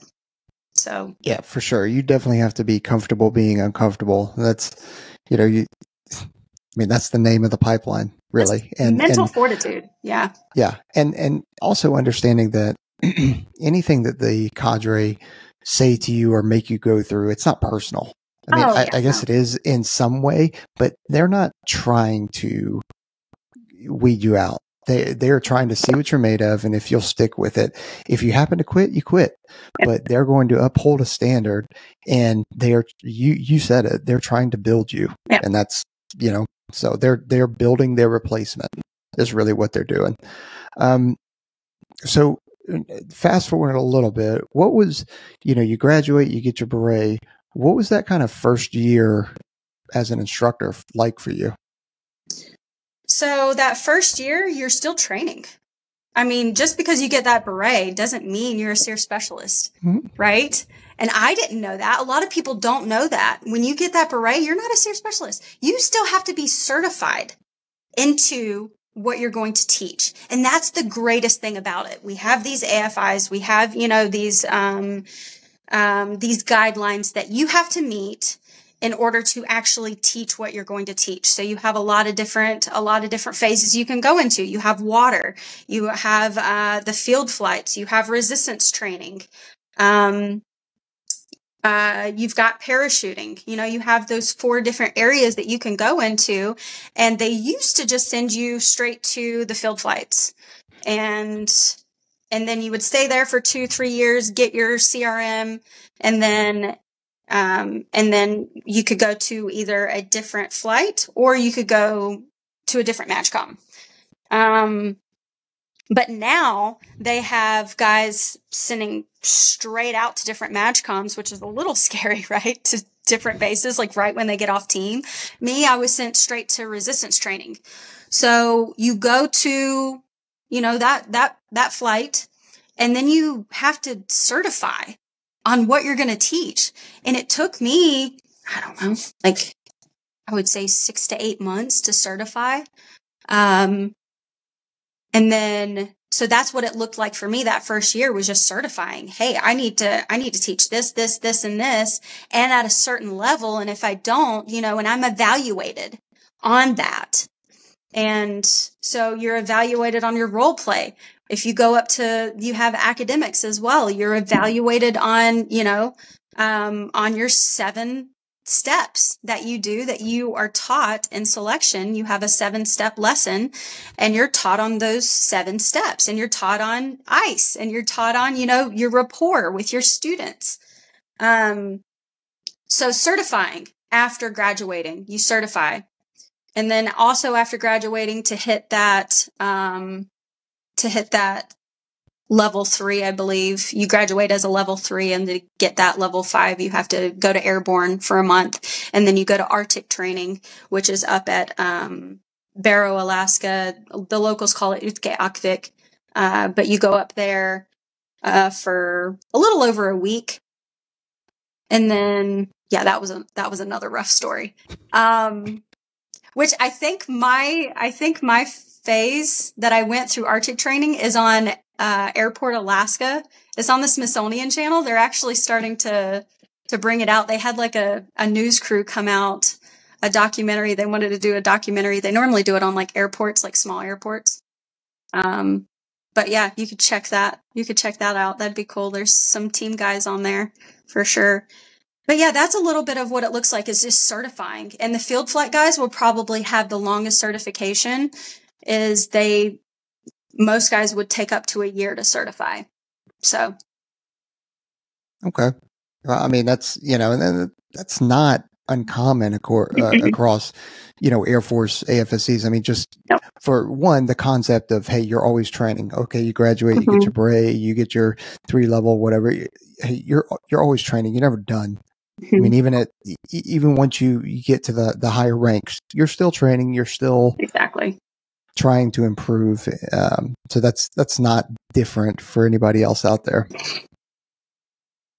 So yeah, for sure. You definitely have to be comfortable being uncomfortable. That's, that's the name of the pipeline, really. And mental fortitude. Yeah. Yeah. And also understanding that anything that the cadre say to you or make you go through, it's not personal. I guess it is in some way, but they're not trying to weed you out. They're trying to see what you're made of, and if you'll stick with it. If you happen to quit, you quit. But they're going to uphold a standard, and you said it, they're trying to build you. Yep. And that's, so they're building their replacement is really what they're doing. So fast forward a little bit, what was, you graduate, you get your beret. What was that kind of first year as an instructor like for you? So that first year, you're still training. I mean, just because you get that beret doesn't mean you're a SERE specialist, right? And I didn't know that. A lot of people don't know that. When you get that beret, you're not a SERE specialist. You still have to be certified into what you're going to teach. And that's the greatest thing about it. We have these AFIs, we have, these guidelines that you have to meet in order to actually teach what you're going to teach. So you have a lot of different phases you can go into. You have water, you have the field flights, you have resistance training. You've got parachuting, you have those 4 different areas that you can go into, and they used to just send you straight to the field flights. And then you would stay there for 2-3 years, get your CRM, and then you could go to either a different flight or you could go to a different MAJCOM. But now they have guys sending straight out to different MAJCOMs, which is a little scary, right? To different bases, like right when they get off team. Me, I was sent straight to resistance training. So you go to, that flight, and then you have to certify on what you're going to teach. And it took me, I don't know, like I would say 6 to 8 months to certify. And then, so that's what it looked like for me that first year, was just certifying. Hey, I need to teach this, and this, and at a certain level. And if I don't, and I'm evaluated on that. And so you're evaluated on your role play. If you go up to, you have academics as well. You're evaluated on, on your 7 steps that you do, that you are taught in selection. You have a 7-step lesson, and you're taught on those 7 steps, and you're taught on ICE, and you're taught on, your rapport with your students. So certifying after graduating, you certify. And then also after graduating, to hit that level 3, I believe you graduate as a level 3, and to get that level 5, you have to go to airborne for a month. And then you go to Arctic training, which is up at, Barrow, Alaska. The locals call it Utqiagvik. But you go up there, for a little over a week. And then, yeah, that was another rough story. Which I think my phase that I went through Arctic training is on Airport, Alaska. It's on the Smithsonian Channel. They're actually starting to bring it out. They had like a news crew come out, a documentary. They wanted to do a documentary. They normally do it on like airports, like small airports. But yeah, you could check that. You could check that out. That'd be cool. There's some team guys on there for sure. But yeah, that's a little bit of what it looks like, is just certifying. And the field flight guys will probably have the longest certification. Most guys would take up to a year to certify. So. Okay. Well, I mean, that's, and then that's not uncommon across, Air Force AFSCs. I mean, just for one, the concept of, hey, you're always training. Okay. You graduate, you get your beret, you get your 3 level, whatever. Hey, you're always training. You're never done. I mean, even once you get to the higher ranks, you're still training. You're still exactly trying to improve. So that's not different for anybody else out there.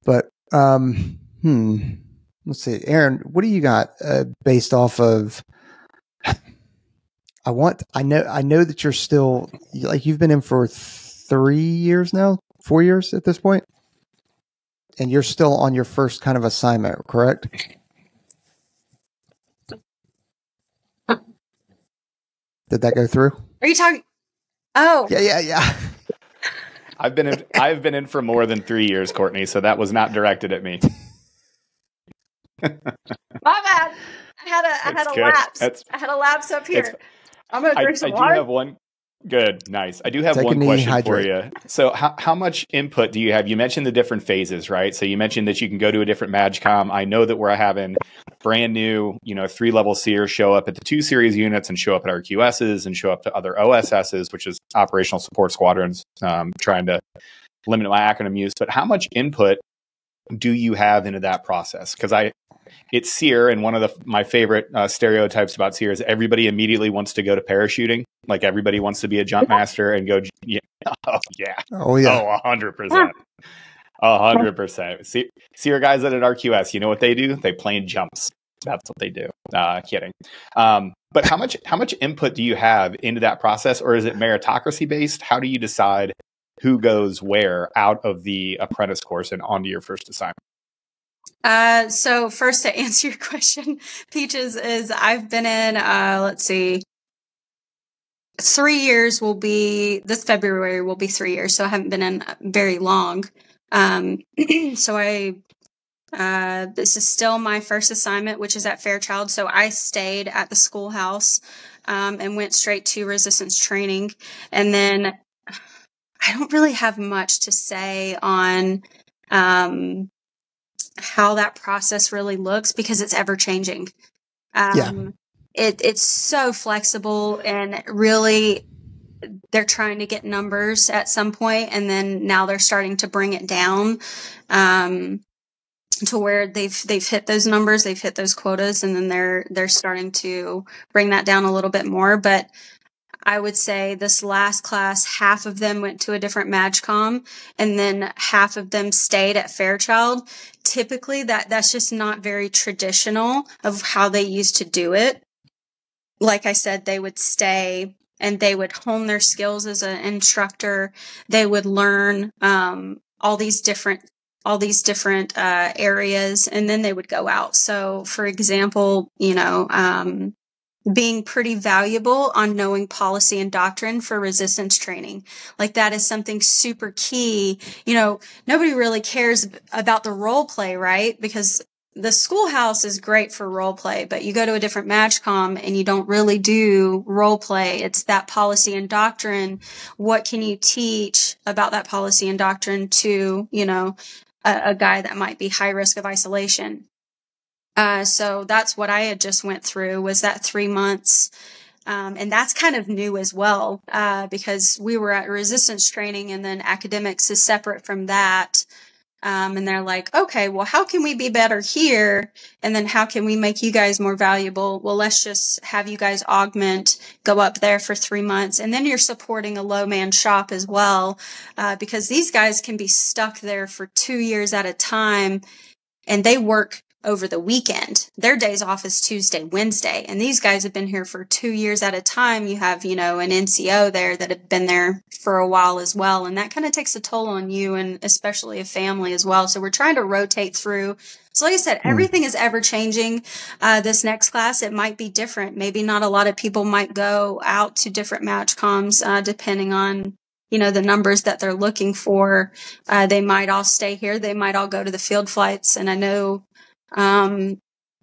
But let's see, Aaron, what do you got based off of? I know that you're still, like, you've been in for 3 years now, 4 years at this point. And you're still on your first kind of assignment, correct? Did that go through? Are you talking? Oh, yeah. I've been in for more than 3 years, Kortney. So that was not directed at me. My bad. I had a lapse. I had a lapse up here. I'm gonna drink some water. I do have one. Good. Nice. I do have one question for you. So how much input do you have? You mentioned the different phases, right? So you mentioned that you can go to a different MAJCOM. I know that we're having brand new, 3-level SERE show up at the 2 series units and show up at our QSs and show up to other OSSs, which is operational support squadrons, trying to limit my acronym use. But how much input do you have into that process? Because it's SERE, and one of my favorite stereotypes about SERE is everybody immediately wants to go to parachuting. Like, everybody wants to be a jump master and go, yeah. Oh, yeah. Oh, yeah. 100%. 100%. SERE guys at an RQS, you know what they do? They plane jumps. That's what they do. Kidding. But how much input do you have into that process, or is it meritocracy based? How do you decide who goes where out of the apprentice course and onto your first assignment? So first, to answer your question, Peaches, is I've been in, let's see, 3 years this February will be 3 years. So I haven't been in very long. So this is still my first assignment, which is at Fairchild. So I stayed at the schoolhouse, and went straight to resistance training. And then I don't really have much to say on, how that process really looks, because it's ever changing. It's so flexible, and really they're trying to get numbers at some point, and then now they're starting to bring it down, to where they've hit those numbers, they've hit those quotas, and then they're starting to bring that down a little bit more. But I would say this last class, half of them went to a different MAGCOM, and then half of them stayed at Fairchild. Typically, that's just not very traditional of how they used to do it. Like I said, they would stay and they would hone their skills as an instructor. They would learn all these different areas, and then they would go out. So, for example, being pretty valuable on knowing policy and doctrine for resistance training. Like, that is something super key. Nobody really cares about the role play, right? Because the schoolhouse is great for role play, but you go to a different MAGCOM and you don't really do role play. It's that policy and doctrine. What can you teach about that policy and doctrine to, a guy that might be high risk of isolation? So that's what I had just went through, was that 3 months. And that's kind of new as well, because we were at resistance training, and then academics is separate from that. And they're like, okay, well, how can we be better here? And then how can we make you guys more valuable? Well, let's just have you guys augment, go up there for 3 months. And then you're supporting a low man shop as well, because these guys can be stuck there for 2 years at a time, and they work over the weekend. Their days off is Tuesday, Wednesday. And these guys have been here for 2 years at a time. You have, an NCO there that have been there for a while as well. And that kind of takes a toll on you, and especially a family as well. So we're trying to rotate through. So like I said, everything is ever changing. This next class, it might be different. Maybe not a lot of people might go out to different MAGCOMs, depending on the numbers that they're looking for. They might all stay here. They might all go to the field flights. And I know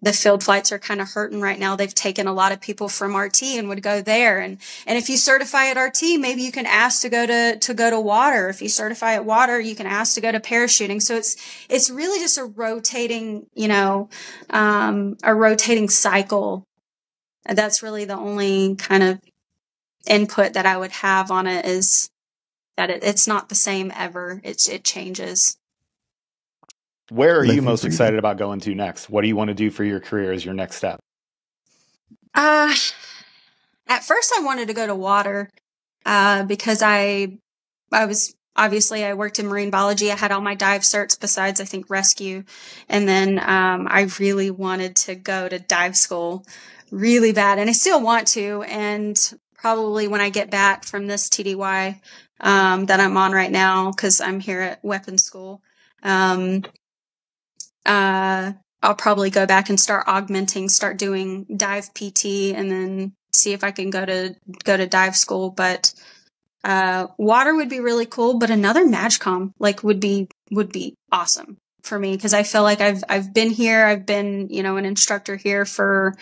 the field flights are kind of hurting right now. They've taken a lot of people from RT and would go there. And if you certify at RT, maybe you can ask to go to water. If you certify at water, you can ask to go to parachuting. So it's really just a rotating, a rotating cycle. And that's really the only kind of input that I would have on it, is that it's not the same ever. It changes. Where are you most excited about going to next? What do you want to do for your career as your next step? At first I wanted to go to water, because I worked in marine biology. I had all my dive certs besides, I think, rescue. And then, I really wanted to go to dive school really bad. And I still want to. And probably when I get back from this TDY, that I'm on right now, cause I'm here at weapons school, I'll probably go back and start doing dive PT, and then see if I can go to dive school. But water would be really cool, but another MAGCOM would be awesome for me, because I feel like I've been here. I've been, an instructor here for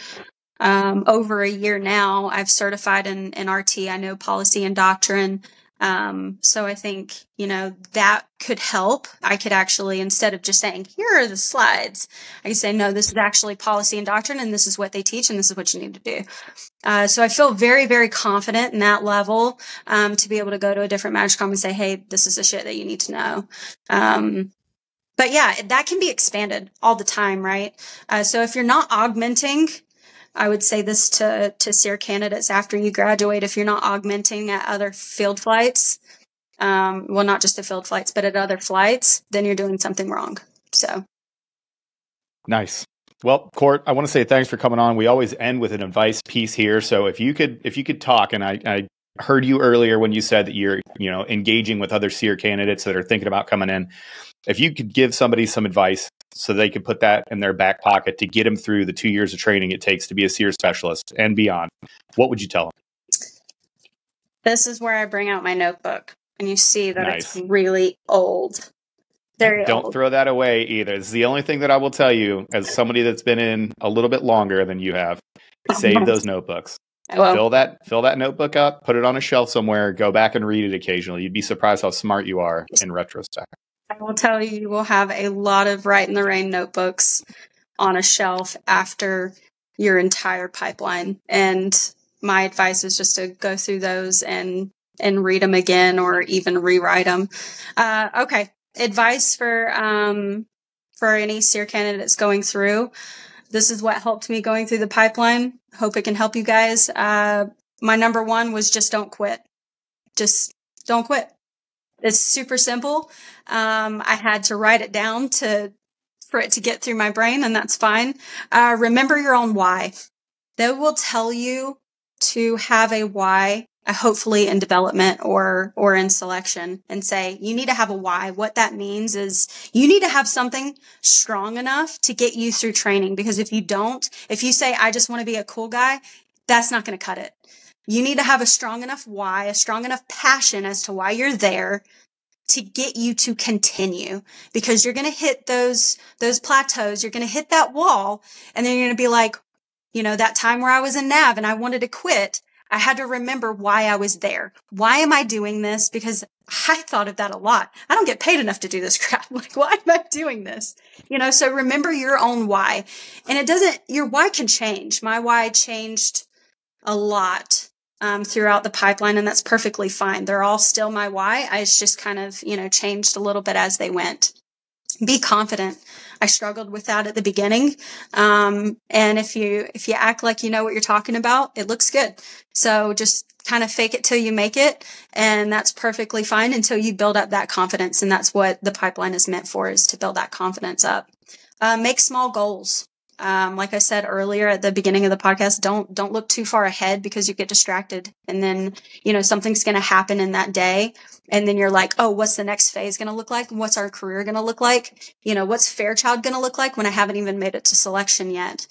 over a year now. I've certified in RT. I know policy and doctrine. So I think, that could help. I could actually, instead of just saying, here are the slides, I could say, no, this is actually policy and doctrine, and this is what they teach, and this is what you need to do. So I feel very, very confident in that level, to be able to go to a different MAGCOM and say, hey, this is the shit that you need to know. But yeah, that can be expanded all the time, right? So if you're not augmenting, I would say this to SERE candidates after you graduate, if you're not augmenting at other field flights, well, not just the field flights, but at other flights, then you're doing something wrong. So. Nice. Well, Court, I want to say thanks for coming on. We always end with an advice piece here. So if you could talk, and I heard you earlier when you said that you're, engaging with other SERE candidates that are thinking about coming in. If you could give somebody some advice so they could put that in their back pocket to get them through the 2 years of training it takes to be a SERE specialist and beyond, what would you tell them? This is where I bring out my notebook, and you see that It's really old. Don't throw that away either. It's the only thing that I will tell you as somebody that's been in a little bit longer than you have. Save those notebooks. Fill that notebook up, put it on a shelf somewhere, go back and read it occasionally. You'd be surprised how smart you are in retrospect. I will tell you, you will have a lot of Write in the Rain notebooks on a shelf after your entire pipeline. And my advice is just to go through those and read them again or even rewrite them. Okay. Advice for any SERE candidates going through. This is what helped me going through the pipeline. Hope it can help you guys. My number one was just don't quit. Just don't quit. It's super simple. I had to write it down for it to get through my brain, and that's fine. Remember your own why. They will tell you to have a why, hopefully in development or in selection, and say you need to have a why. What that means is you need to have something strong enough to get you through training, because if you say, I just want to be a cool guy, that's not going to cut it. You need to have a strong enough why, a strong enough passion as to why you're there to get you to continue, because you're going to hit those plateaus. You're going to hit that wall, and then you're going to be like, that time where I was in NAV and I wanted to quit. I had to remember why I was there. Why am I doing this? Because I thought of that a lot. I don't get paid enough to do this crap. Like, why am I doing this? So remember your own why. And your why can change. My why changed a lot throughout the pipeline, and that's perfectly fine. They're all still my why. It's just kind of, changed a little bit as they went. Be confident. I struggled with that at the beginning. And if you act like you know what you're talking about, it looks good. So just kind of fake it till you make it. And that's perfectly fine until you build up that confidence. And that's what the pipeline is meant for, is to build that confidence up. Make small goals. Like I said earlier at the beginning of the podcast, don't look too far ahead, because you get distracted, and then, something's going to happen in that day. And then you're like, oh, what's the next phase going to look like? What's our career going to look like? What's Fairchild going to look like when I haven't even made it to selection yet?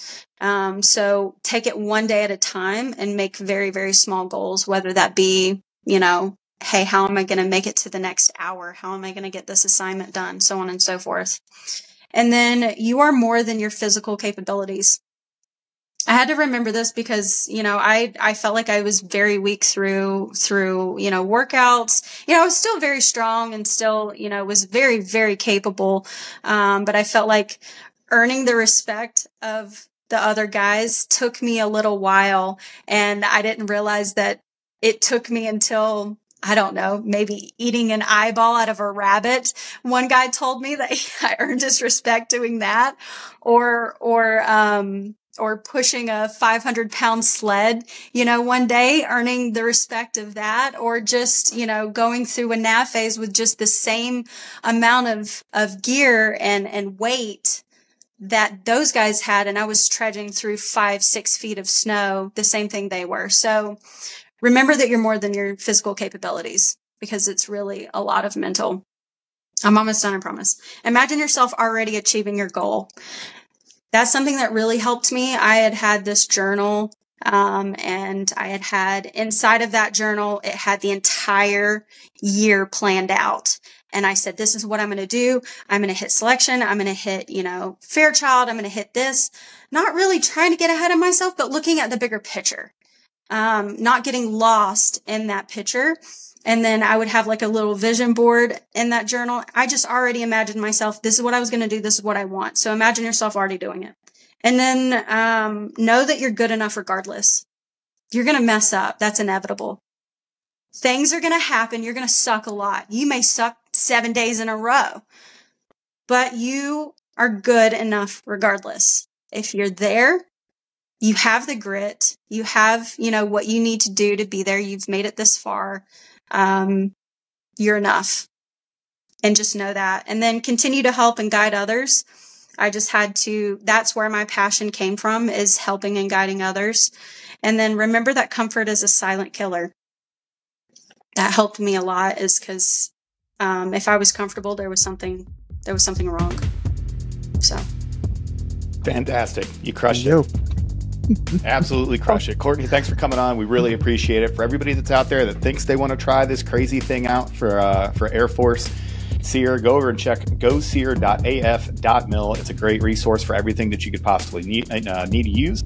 So take it one day at a time and make very, very small goals, whether that be, hey, how am I going to make it to the next hour? How am I going to get this assignment done? So on and so forth. And then you are more than your physical capabilities. I had to remember this because, I felt like I was very weak through, workouts. I was still very strong and still, was very, very capable. But I felt like earning the respect of the other guys took me a little while. And I didn't realize that it took me until, I don't know, maybe eating an eyeball out of a rabbit. One guy told me that I earned his respect doing that, or pushing a 500-pound sled, one day, earning the respect of that, or just, going through a nav phase with just the same amount of gear and weight that those guys had. And I was trudging through 5-6 feet of snow, the same thing they were. So remember that you're more than your physical capabilities, because it's really a lot of mental. I'm almost done, I promise. Imagine yourself already achieving your goal. That's something that really helped me. I had this journal, and I had inside of that journal, it had the entire year planned out. And I said, this is what I'm going to do. I'm going to hit selection. I'm going to hit, Fairchild. I'm going to hit this. Not really trying to get ahead of myself, but looking at the bigger picture. Not getting lost in that picture. And then I would have like a little vision board in that journal. I just already imagined myself, this is what I was going to do. This is what I want. So imagine yourself already doing it. And then, know that you're good enough regardless. You're going to mess up. That's inevitable. Things are going to happen. You're going to suck a lot. You may suck 7 days in a row, but you are good enough regardless. If you're there, you have the grit, you have, what you need to do to be there. You've made it this far. You're enough. And just know that. And then continue to help and guide others. I just had to, that's where my passion came from, is helping and guiding others. And then remember that comfort is a silent killer. That helped me a lot, is because if I was comfortable, there was something wrong. So. Fantastic. You crushed it. Absolutely crush it. Kortney, thanks for coming on. We really appreciate it. For everybody that's out there that thinks they want to try this crazy thing out for Air Force SERE, go over and check gosere.af.mil. It's a great resource for everything that you could possibly need to use.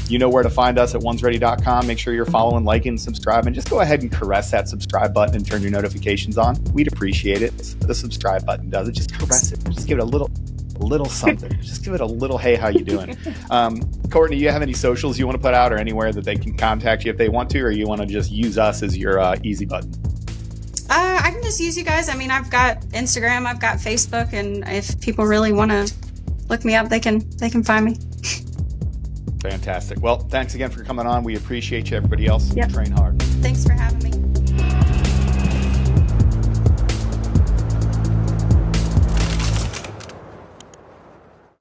You know where to find us at onesready.com. Make sure you're following, liking, subscribing. Just go ahead and caress that subscribe button and turn your notifications on. We'd appreciate it. The subscribe button does it. Just caress it. Just give it a little something. Just give it a little, hey, how you doing? Kortney, you have any socials you want to put out, or anywhere that they can contact you if they want to, or you want to just use us as your easy button? I can just use you guys. I mean, I've got Instagram, I've got Facebook, and if people really want to look me up, they can find me. Fantastic. Well, thanks again for coming on. We appreciate you. Everybody else, Yep. Train hard. Thanks for having me.